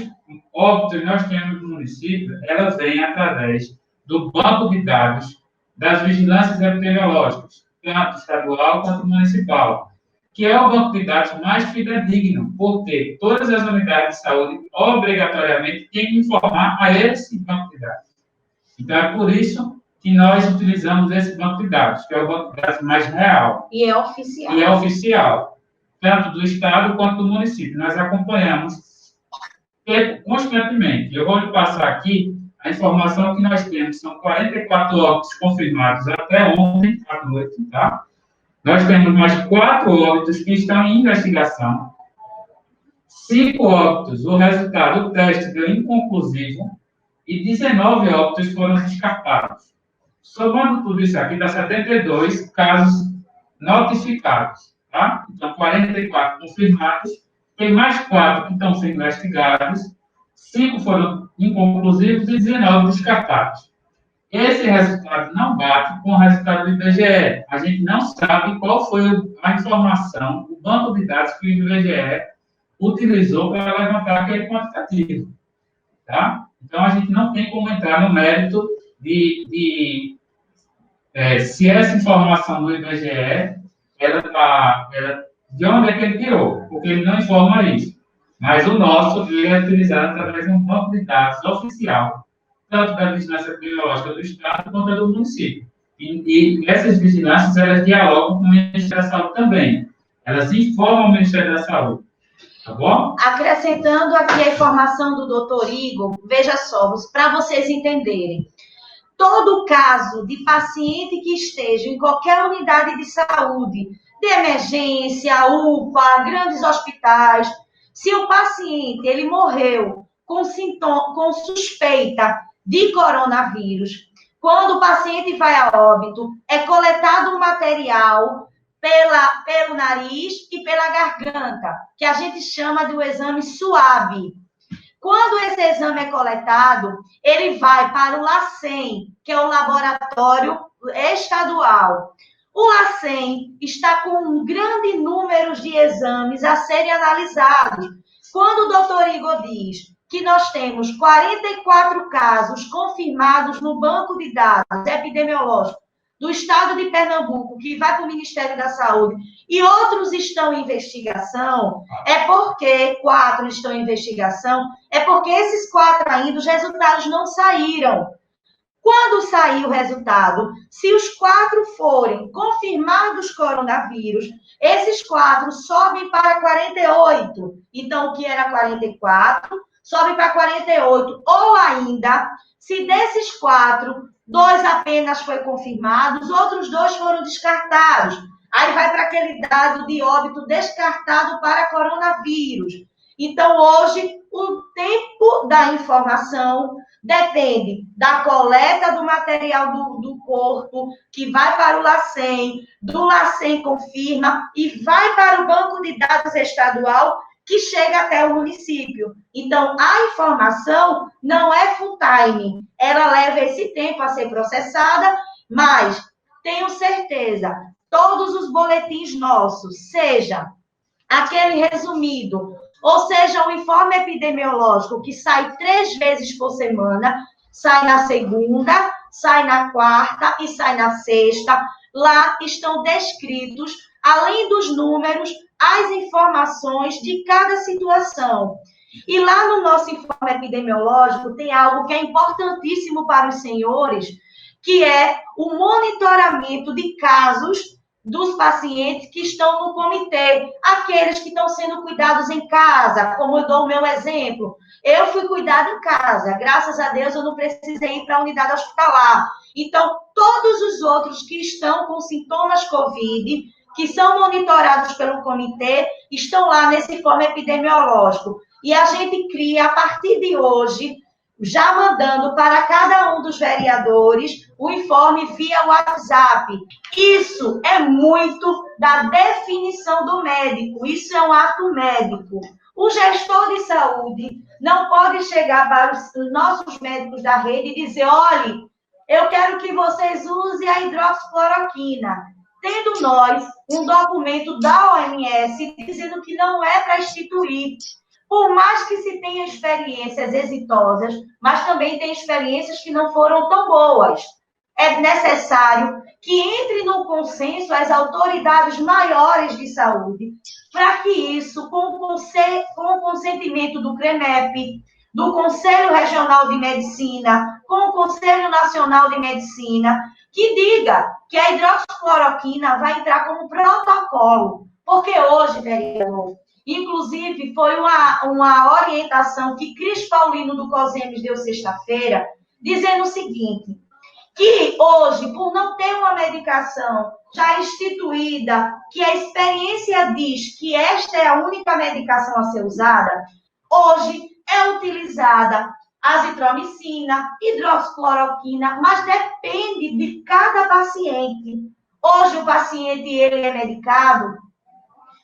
óbitos nós temos no município, ela vem através do banco de dados das vigilâncias epidemiológicas, tanto estadual quanto municipal, que é o banco de dados mais fidedigno, porque todas as unidades de saúde obrigatoriamente têm que informar a esse banco de dados. Então, é por isso que nós utilizamos esse banco de dados, que é o banco de dados mais real. E é oficial. E é oficial, tanto do Estado quanto do município. Nós acompanhamos constantemente. Eu vou lhe passar aqui a informação que nós temos. São 44 óbitos confirmados até ontem à noite, tá? Nós temos mais 4 óbitos que estão em investigação. 5 óbitos, o resultado do teste deu inconclusivo, e 19 óbitos foram descartados. Somando tudo isso aqui, dá 72 casos notificados, tá? Então, 44 confirmados, tem mais 4 que estão sendo investigados, 5 foram inconclusivos e 19 descartados. Esse resultado não bate com o resultado do IBGE. A gente não sabe qual foi a informação, o banco de dados que o IBGE utilizou para levantar aquele quantitativo, tá? Então, a gente não tem como entrar no mérito se essa informação do IBGE, de onde é que ele tirou, porque ele não informa isso. Mas o nosso é utilizado através de um banco de dados oficial, tanto da vigilância epidemiológica do Estado quanto do município. E essas vigilâncias, elas dialogam com o Ministério da Saúde também. Elas informam o Ministério da Saúde. Tá bom? Acrescentando aqui a informação do doutor Igor, veja só, para vocês entenderem. Todo caso de paciente que esteja em qualquer unidade de saúde, de emergência, UPA, grandes hospitais, se o paciente ele morreu com suspeita de coronavírus. Quando o paciente vai a óbito, é coletado um material pelo nariz e pela garganta, que a gente chama do exame SUAB. Quando esse exame é coletado, ele vai para o LACEN, que é o laboratório estadual. O LACEN está com um grande número de exames a serem analisados. Quando o doutor Igor diz que nós temos 44 casos confirmados no banco de dados epidemiológicos do estado de Pernambuco, que vai para o Ministério da Saúde, e outros estão em investigação, é porque 4 estão em investigação, é porque esses 4 ainda, os resultados não saíram. Quando sair o resultado, se os 4 forem confirmados coronavírus, esses 4 sobem para 48. Então, o que era 44, sobe para 48. Ou ainda, se desses 4, 2 apenas foi confirmados, os outros 2 foram descartados. Aí vai para aquele dado de óbito descartado para coronavírus. Então, hoje, o tempo da informação depende da coleta do material do corpo, que vai para o LACEN, do LACEN confirma e vai para o banco de dados estadual, que chega até o município. Então, a informação não é full time, ela leva esse tempo a ser processada, mas tenho certeza, todos os boletins nossos, seja aquele resumido, ou seja, o informe epidemiológico que sai 3 vezes por semana, sai na segunda, sai na quarta e sai na sexta, lá estão descritos, além dos números, as informações de cada situação. E lá no nosso informe epidemiológico tem algo que é importantíssimo para os senhores, que é o monitoramento de casos dos pacientes que estão no comitê, aqueles que estão sendo cuidados em casa, como eu dou o meu exemplo. Eu fui cuidada em casa, graças a Deus eu não precisei ir para a unidade hospitalar. Então, todos os outros que estão com sintomas COVID, que são monitorados pelo comitê, estão lá nesse informe epidemiológico. E a gente cria, a partir de hoje, já mandando para cada um dos vereadores o informe via WhatsApp. Isso é muito da definição do médico, isso é um ato médico. O gestor de saúde não pode chegar para os nossos médicos da rede e dizer, olhe, eu quero que vocês usem a hidroxicloroquina, tendo nós um documento da OMS dizendo que não é para instituir. Por mais que se tenha experiências exitosas, mas também tem experiências que não foram tão boas. É necessário que entre no consenso as autoridades maiores de saúde, para que isso, com o consentimento do CREMEP, do Conselho Regional de Medicina, com o Conselho Nacional de Medicina, que diga que a hidroxicloroquina vai entrar como protocolo. Porque hoje, vereador, inclusive, foi uma orientação que Cris Paulino do COSEMES deu sexta-feira, dizendo o seguinte, que hoje, por não ter uma medicação já instituída, que a experiência diz que esta é a única medicação a ser usada, hoje é utilizada azitromicina, hidroxicloroquina, mas depende de cada paciente. Hoje o paciente ele é medicado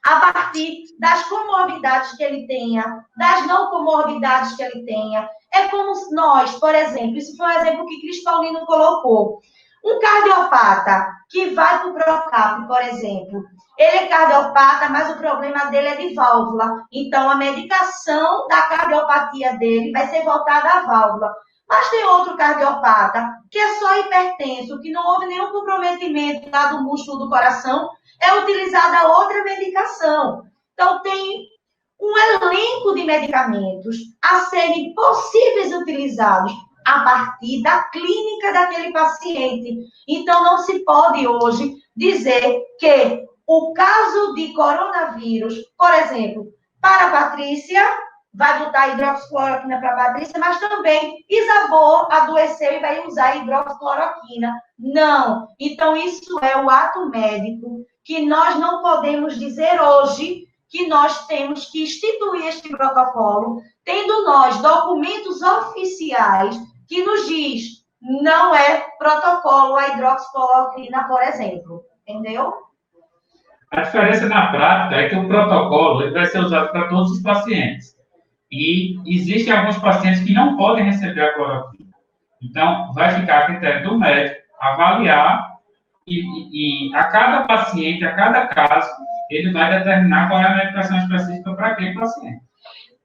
a partir das comorbidades que ele tenha, das não comorbidades que ele tenha. É como nós, por exemplo, isso foi um exemplo que Cris Paulino colocou. Um cardiopata que vai para o Procap, por exemplo, ele é cardiopata, mas o problema dele é de válvula. Então, a medicação da cardiopatia dele vai ser voltada à válvula. Mas tem outro cardiopata que é só hipertenso, que não houve nenhum comprometimento lá do músculo do coração, é utilizada outra medicação. Então, tem um elenco de medicamentos a serem possíveis utilizados a partir da clínica daquele paciente. Então, não se pode hoje dizer que o caso de coronavírus, por exemplo, para a Patrícia, vai botar hidroxicloroquina para a Patrícia, mas também Isabor adoeceu e vai usar hidroxicloroquina. Não. Então, isso é o ato médico que nós não podemos dizer hoje que nós temos que instituir este protocolo, tendo nós documentos oficiais que nos diz, não é protocolo a hidroxicloroquina, por exemplo. Entendeu? A diferença na prática é que o protocolo ele vai ser usado para todos os pacientes. E existem alguns pacientes que não podem receber a cloroquina. Então, vai ficar a critério do médico avaliar e a cada paciente, a cada caso, ele vai determinar qual é a medicação específica para aquele paciente.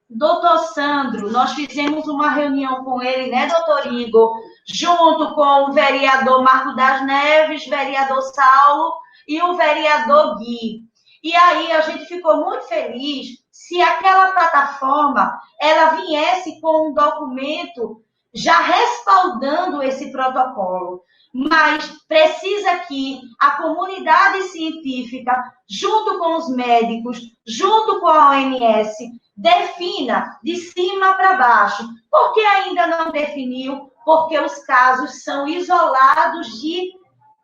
Doutor Sandro, nós fizemos uma reunião com ele, né, doutor Igor, junto com o vereador Marco das Neves, vereador Saulo e o vereador Gui. E aí a gente ficou muito feliz se aquela plataforma ela viesse com um documento já respaldando esse protocolo. Mas precisa que a comunidade científica, junto com os médicos, junto com a OMS, defina de cima para baixo. Por que ainda não definiu? Porque os casos são isolados de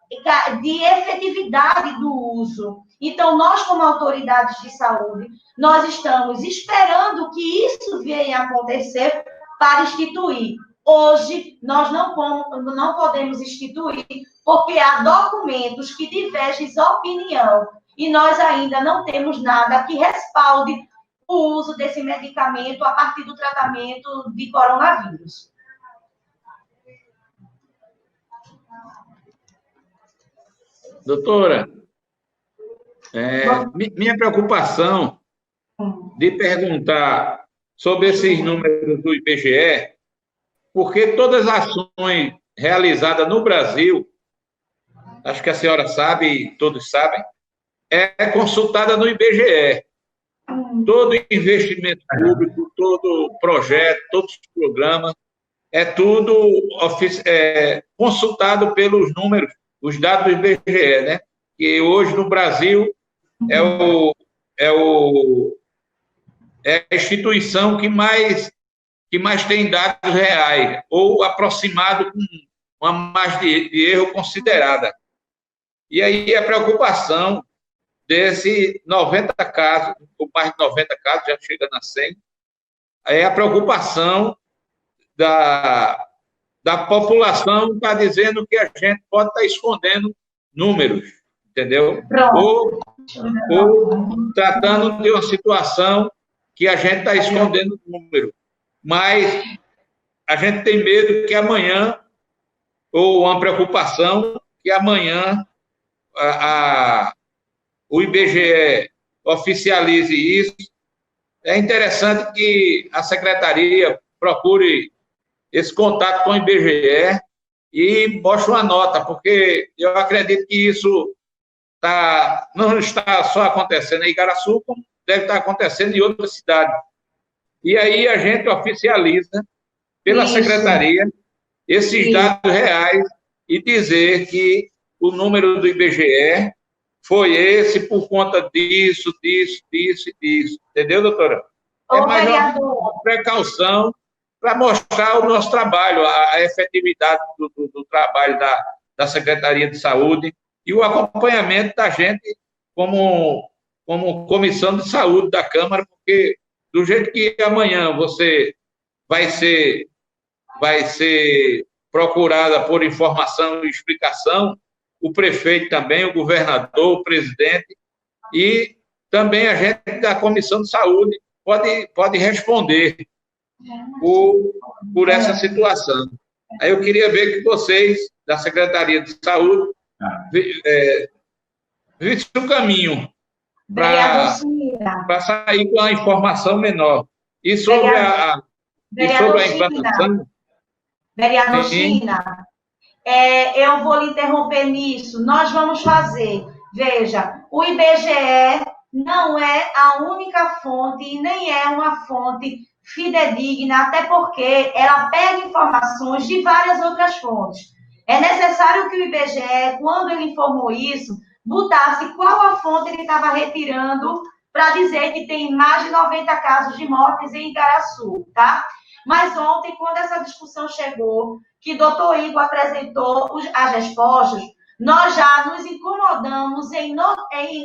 efetividade do uso. Então, nós, como autoridades de saúde, nós estamos esperando que isso venha a acontecer para instituir. Hoje, nós não podemos instituir, porque há documentos que divergem opinião, e nós ainda não temos nada que respalde o uso desse medicamento a partir do tratamento de coronavírus. Doutora, minha preocupação de perguntar sobre esses números do IBGE, porque todas as ações realizadas no Brasil, acho que a senhora sabe, todos sabem, é consultada no IBGE. Todo investimento público, todo projeto, todos os programas, é tudo consultado pelos números, os dados do IBGE, né? Que hoje no Brasil é a instituição que mais tem dados reais, ou aproximado com uma margem de erro considerada. E aí a preocupação desse 90 casos, ou mais de 90 casos, já chega na 100, é a preocupação da população está dizendo que a gente pode estar escondendo números, entendeu? Ou tratando de uma situação que a gente está escondendo número. Mas a gente tem medo que amanhã, ou uma preocupação, que amanhã o IBGE oficialize isso. É interessante que a secretaria procure esse contato com o IBGE e mostre uma nota, porque eu acredito que isso não está só acontecendo em Igaraçu, como deve estar acontecendo em outras cidades. E aí a gente oficializa pela secretaria esses dados reais e dizer que o número do IBGE foi esse por conta disso. Entendeu, doutora? É mais uma precaução para mostrar o nosso trabalho, a efetividade do trabalho da Secretaria de Saúde e o acompanhamento da gente como Comissão de Saúde da Câmara, porque do jeito que amanhã você vai ser procurada por informação e explicação, o prefeito também, o governador, o presidente, e também a gente da Comissão de Saúde pode responder por essa situação. Aí eu queria ver que vocês, da Secretaria de Saúde, vissem o caminho para sair com a informação menor. E sobre a implantação... Vereador China, eu vou lhe interromper nisso. Nós vamos fazer. Veja, o IBGE não é a única fonte e nem é uma fonte fidedigna, até porque ela pega informações de várias outras fontes. É necessário que o IBGE, quando ele informou isso, botasse qual a fonte ele estava retirando para dizer que tem mais de 90 casos de mortes em Igaraçu, tá? Mas ontem, quando essa discussão chegou, que o doutor Igor apresentou as respostas, nós já nos incomodamos em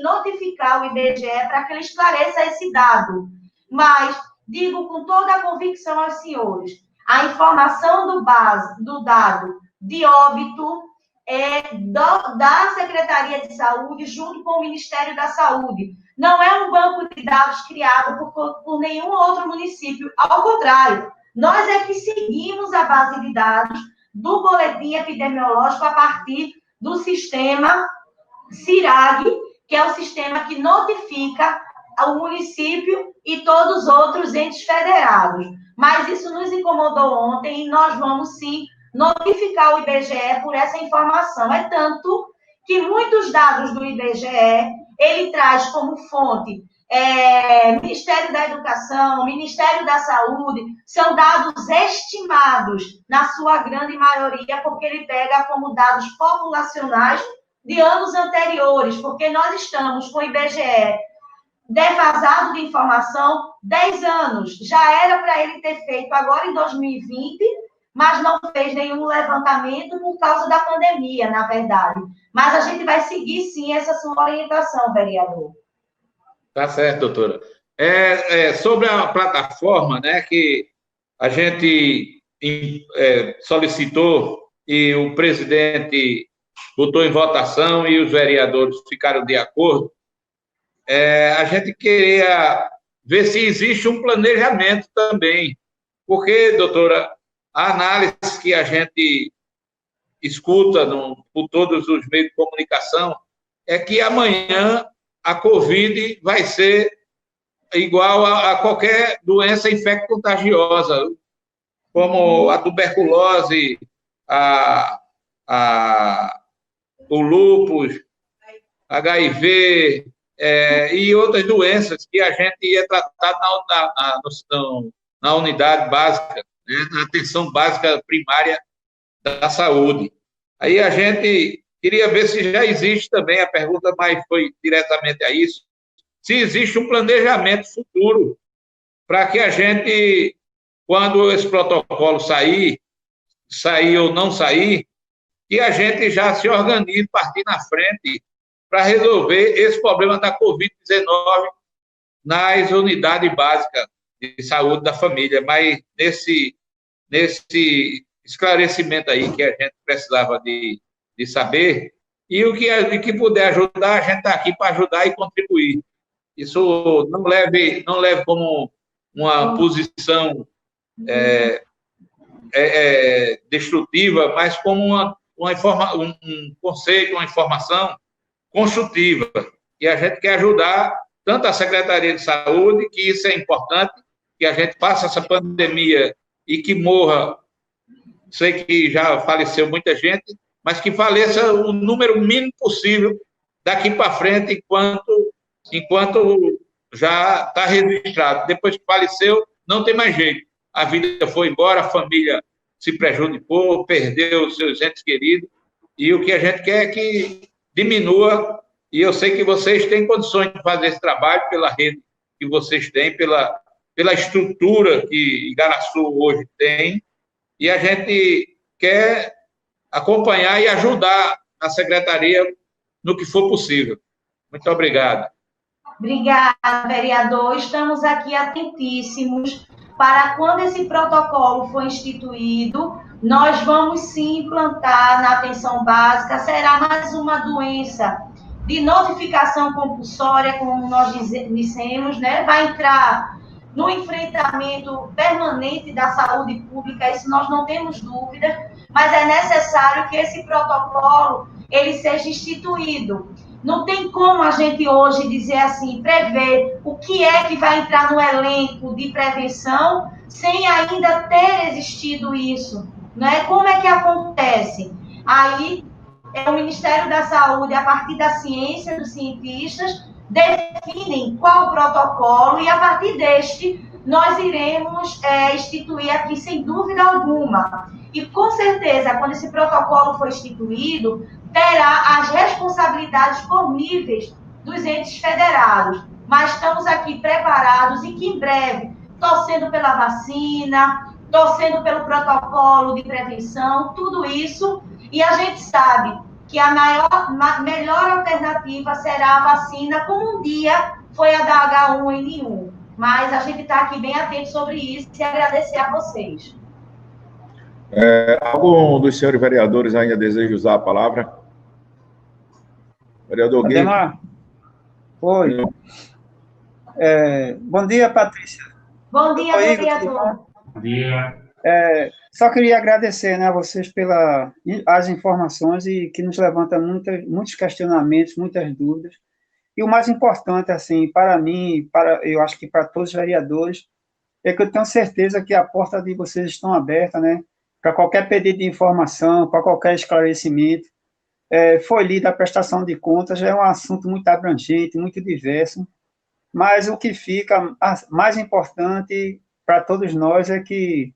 notificar o IBGE para que ele esclareça esse dado. Mas digo com toda a convicção aos senhores, a informação do dado de óbito da Secretaria de Saúde junto com o Ministério da Saúde. Não é um banco de dados criado por nenhum outro município. Ao contrário, nós é que seguimos a base de dados do boletim epidemiológico a partir do sistema CIRAG, que é o sistema que notifica o município e todos os outros entes federados. Mas isso nos incomodou ontem e nós vamos, sim, notificar o IBGE por essa informação. É tanto que muitos dados do IBGE, ele traz como fonte Ministério da Educação, Ministério da Saúde, são dados estimados, na sua grande maioria, porque ele pega como dados populacionais de anos anteriores, porque nós estamos com o IBGE defasado de informação 10 anos. Já era para ele ter feito agora em 2020, mas não fez nenhum levantamento por causa da pandemia, na verdade. Mas a gente vai seguir, sim, essa sua orientação, vereador. Tá certo, doutora. Sobre a plataforma, né, que a gente solicitou e o presidente botou em votação e os vereadores ficaram de acordo, a gente queria ver se existe um planejamento também, porque, doutora, a análise que a gente escuta por todos os meios de comunicação é que amanhã a Covid vai ser igual a qualquer doença infecto-contagiosa, como a tuberculose, o lúpus, HIV, e outras doenças que a gente ia tratar na unidade básica, né, na atenção básica primária da saúde. Aí a gente queria ver se já existe também, a pergunta mais foi diretamente a isso, se existe um planejamento futuro para que a gente, quando esse protocolo sair ou não sair, que a gente já se organize, partir na frente para resolver esse problema da Covid-19 nas unidades básicas de saúde da família. Mas nesse esclarecimento aí que a gente precisava de saber, e o que puder ajudar, a gente está aqui para ajudar e contribuir. Isso não leve como uma posição destrutiva, mas como um conceito, uma informação construtiva. E a gente quer ajudar tanto a Secretaria de Saúde, que isso é importante, que a gente passe essa pandemia e que morra, sei que já faleceu muita gente, mas que faleça o número mínimo possível daqui para frente, enquanto já está registrado. Depois que faleceu, não tem mais jeito. A vida foi embora, a família se prejudicou, perdeu os seus entes queridos, e o que a gente quer é que diminua, e eu sei que vocês têm condições de fazer esse trabalho pela rede que vocês têm, pela estrutura que Igaraçu hoje tem, e a gente quer acompanhar e ajudar a Secretaria no que for possível. Muito obrigado. Obrigada, vereador. Estamos aqui atentíssimos para quando esse protocolo for instituído, nós vamos sim implantar na atenção básica, será mais uma doença de notificação compulsória, como nós dissemos, né? Vai entrar no enfrentamento permanente da saúde pública, isso nós não temos dúvida, mas é necessário que esse protocolo ele seja instituído. Não tem como a gente hoje dizer assim, prever o que é que vai entrar no elenco de prevenção sem ainda ter existido isso, né? Como é que acontece? Aí o Ministério da Saúde, a partir da ciência, dos cientistas, definem qual o protocolo e a partir deste nós iremos instituir aqui sem dúvida alguma. E com certeza, quando esse protocolo for instituído, terá as responsabilidades por níveis dos entes federados. Mas estamos aqui preparados e que em breve, torcendo pela vacina, torcendo pelo protocolo de prevenção, tudo isso, e a gente sabe que a melhor alternativa será a vacina, como um dia foi a da H1N1. Mas a gente está aqui bem atento sobre isso e agradecer a vocês. Algum dos senhores vereadores ainda deseja usar a palavra? Vereador Gui. Ademar. Oi. Bom dia, Patrícia. Bom dia, vereador. Bom dia. Só queria agradecer, né, a vocês as informações e que nos levanta muitos questionamentos, muitas dúvidas. E o mais importante, assim, para mim, eu acho que para todos os vereadores, é que eu tenho certeza que a porta de vocês estão aberta, né, para qualquer pedido de informação, para qualquer esclarecimento. Foi lida a prestação de contas, é um assunto muito abrangente, muito diverso, mas o que fica mais importante para todos nós é que,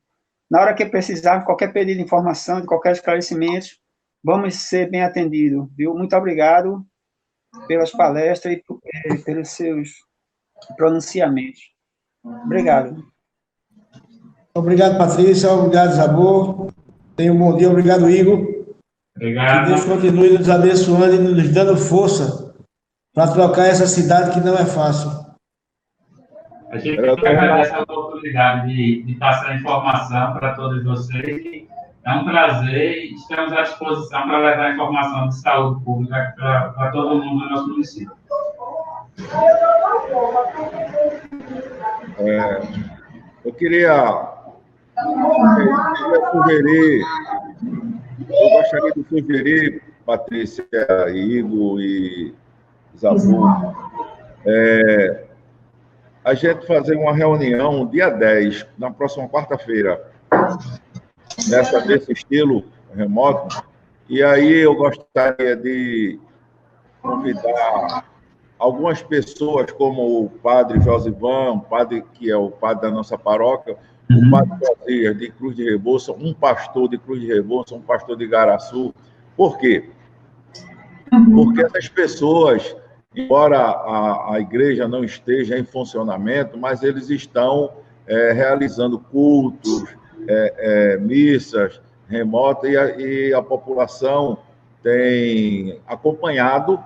na hora que precisarmos de qualquer pedido de informação, de qualquer esclarecimento, vamos ser bem atendidos, viu? Muito obrigado pelas palestras e pelos seus pronunciamentos. Obrigado. Obrigado, Patrícia. Obrigado, Zabor. Tenha um bom dia. Obrigado, Igor. Obrigado. Que Deus continue nos abençoando e nos dando força para trocar essa cidade que não é fácil. A gente agradece a oportunidade de passar informação para todos vocês. É um prazer e estamos à disposição para levar informação de saúde pública para todo mundo do nosso município. Eu gostaria de sugerir, Patrícia, Igor e Zabu, a gente fazer uma reunião dia 10, na próxima quarta-feira, nesse estilo remoto, e aí eu gostaria de convidar algumas pessoas, como o padre Josivan, que é o padre da nossa paróquia, o padre Josias de Cruz de Rebouça, um pastor de Cruz de Rebouça, um pastor de Igaraçu. Por quê? Porque essas pessoas, embora a igreja não esteja em funcionamento, mas eles estão realizando cultos, missas remotas, e a população tem acompanhado.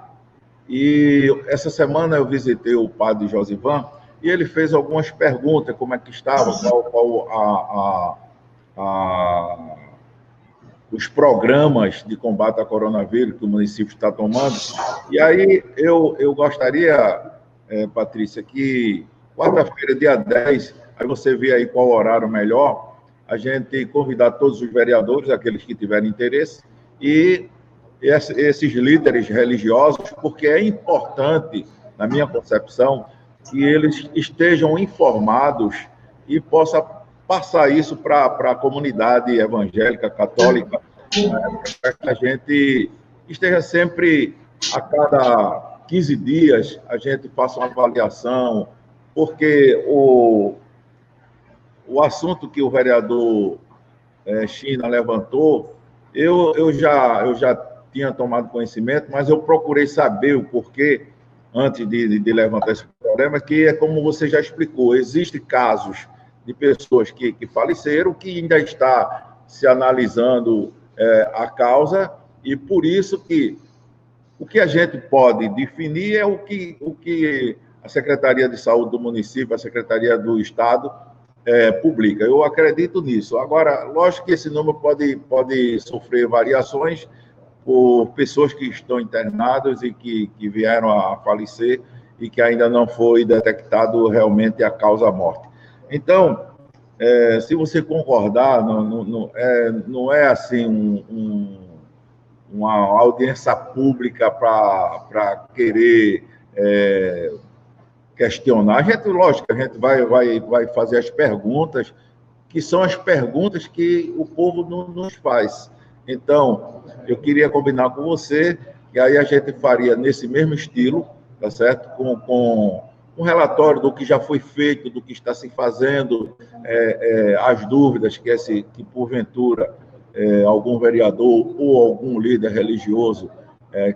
E essa semana eu visitei o padre Josivan e ele fez algumas perguntas, como é que estava, os programas de combate ao coronavírus que o município está tomando. E aí eu gostaria, Patrícia, que quarta-feira, dia 10, aí você vê aí qual horário melhor, a gente convidar todos os vereadores, aqueles que tiverem interesse, e esses líderes religiosos, porque é importante, na minha concepção, que eles estejam informados e possam passar isso para a comunidade evangélica, católica, para que a gente esteja sempre, a cada 15 dias, a gente faça uma avaliação, porque o assunto que o vereador China levantou, eu já tinha tomado conhecimento, mas eu procurei saber o porquê, antes de levantar esse problema, que é como você já explicou, existem casos de pessoas que faleceram, que ainda está se analisando a causa, e por isso que o que a gente pode definir é o que a Secretaria de Saúde do município, a Secretaria do Estado publica. Eu acredito nisso. Agora, lógico que esse número pode sofrer variações por pessoas que estão internadas e que vieram a falecer e que ainda não foi detectado realmente a causa-morte. Então, se você concordar, não é assim uma audiência pública para querer questionar. Lógico, a gente vai fazer as perguntas, que são as perguntas que o povo nos faz. Então, eu queria combinar com você, e aí a gente faria nesse mesmo estilo, tá certo? Com um relatório do que já foi feito, do que está se fazendo, as dúvidas que porventura, algum vereador ou algum líder religioso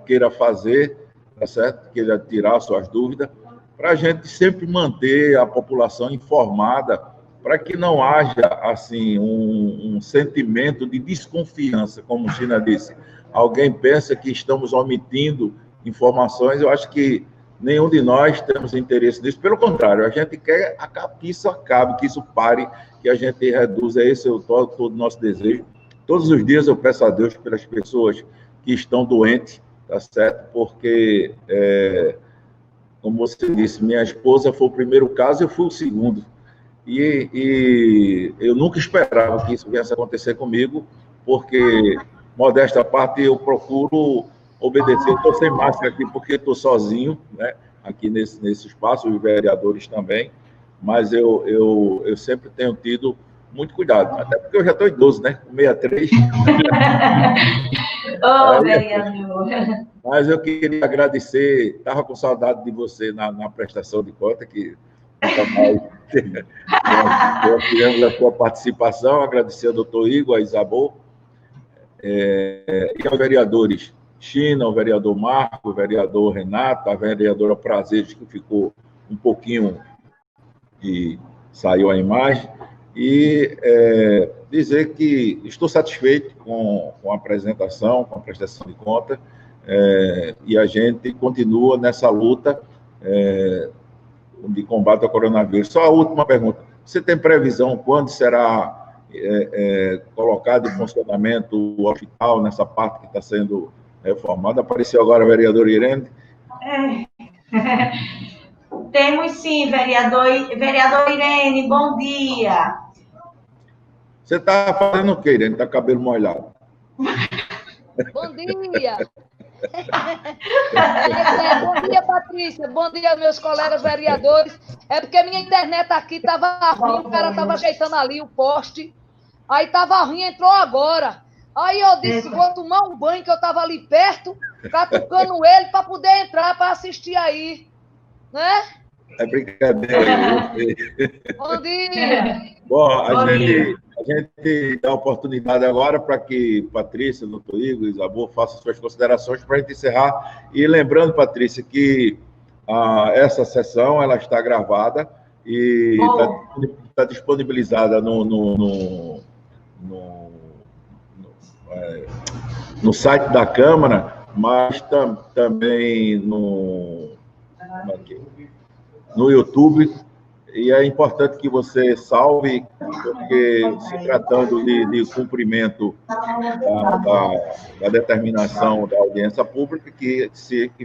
queira fazer, tá certo? Queira tirar suas dúvidas, para a gente sempre manter a população informada, para que não haja, assim, um sentimento de desconfiança, como o China disse. Alguém pensa que estamos omitindo informações, eu acho que nenhum de nós temos interesse nisso. Pelo contrário, a gente quer que isso acabe, que isso pare, que a gente reduza. Esse é todo o nosso desejo. todos os dias eu peço a Deus pelas pessoas que estão doentes, tá certo? Porque, como você disse, minha esposa foi o primeiro caso, eu fui o segundo. E eu nunca esperava que isso viesse a acontecer comigo, porque, modesta à parte, eu procuro obedecer. Eu estou sem máscara aqui porque estou sozinho, né? Aqui nesse espaço, os vereadores também, mas eu sempre tenho tido muito cuidado, até porque eu já estou idoso, né? Com 63. Vereador. Mas eu queria agradecer, estava com saudade de você na prestação de conta, que nunca mais nós tivemos a sua participação, agradecer ao doutor Igor, a Isabô, e aos vereadores China, o vereador Marco, o vereador Renato, a vereadora Prazeres, que ficou um pouquinho e saiu a imagem, e dizer que estou satisfeito com a apresentação, com a prestação de conta, e a gente continua nessa luta de combate ao coronavírus. Só a última pergunta. Você tem previsão quando será colocado em funcionamento o hospital nessa parte que está sendo reformada? Apareceu agora a vereadora Irene. Temos sim, vereador Irene, bom dia. Você está fazendo o quê, Irene? Está cabelo molhado. Bom dia. Bom dia, Patrícia. Bom dia, meus colegas vereadores. É porque minha internet aqui estava ruim, o cara estava ajeitando ali o poste. Aí estava ruim, entrou agora. Aí eu disse, vou tomar um banho, que eu estava ali perto, catucando ele para poder entrar, para assistir aí. Né? É brincadeira. Bom dia. Bom, a gente dá a oportunidade agora para que Patrícia, doutor Igor, Isabô, façam suas considerações para a gente encerrar. E lembrando, Patrícia, que essa sessão ela está gravada e está disponibilizada no site da Câmara, mas também no YouTube, e é importante que você salve, porque se tratando de cumprimento da determinação da audiência pública, que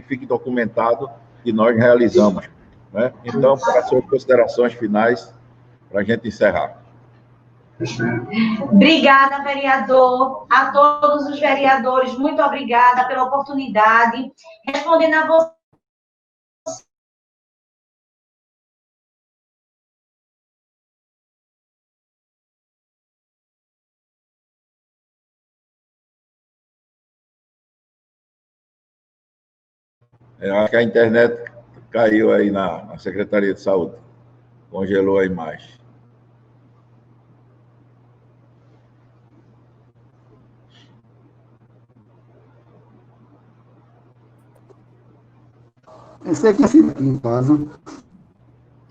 fique documentado que nós realizamos, né? Então, para as suas considerações finais, para a gente encerrar. Obrigada, vereador, a todos os vereadores, muito obrigada pela oportunidade. Respondendo a você, acho que a internet caiu aí na Secretaria de Saúde, congelou a imagem. Pensei que ia ser aqui em casa.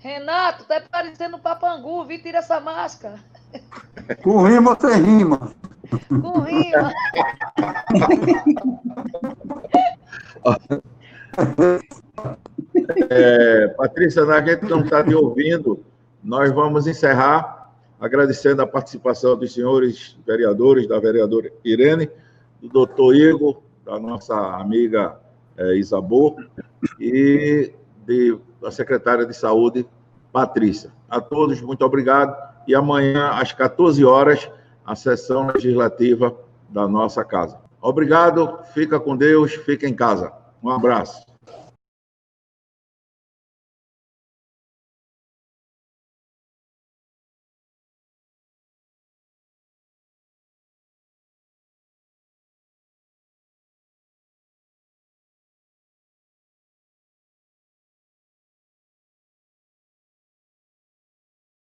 Renato, tá parecendo Papangu, vi, tira essa máscara. Com rima ou sem rima? Com rima. Patrícia, a gente não está te ouvindo, nós vamos encerrar agradecendo a participação dos senhores vereadores, da vereadora Irene, do doutor Igor, da nossa amiga Isabô, e da secretária de Saúde, Patrícia. A todos, muito obrigado, e amanhã, às 14 horas, a sessão legislativa da nossa casa. Obrigado, fica com Deus, fica em casa. Um abraço.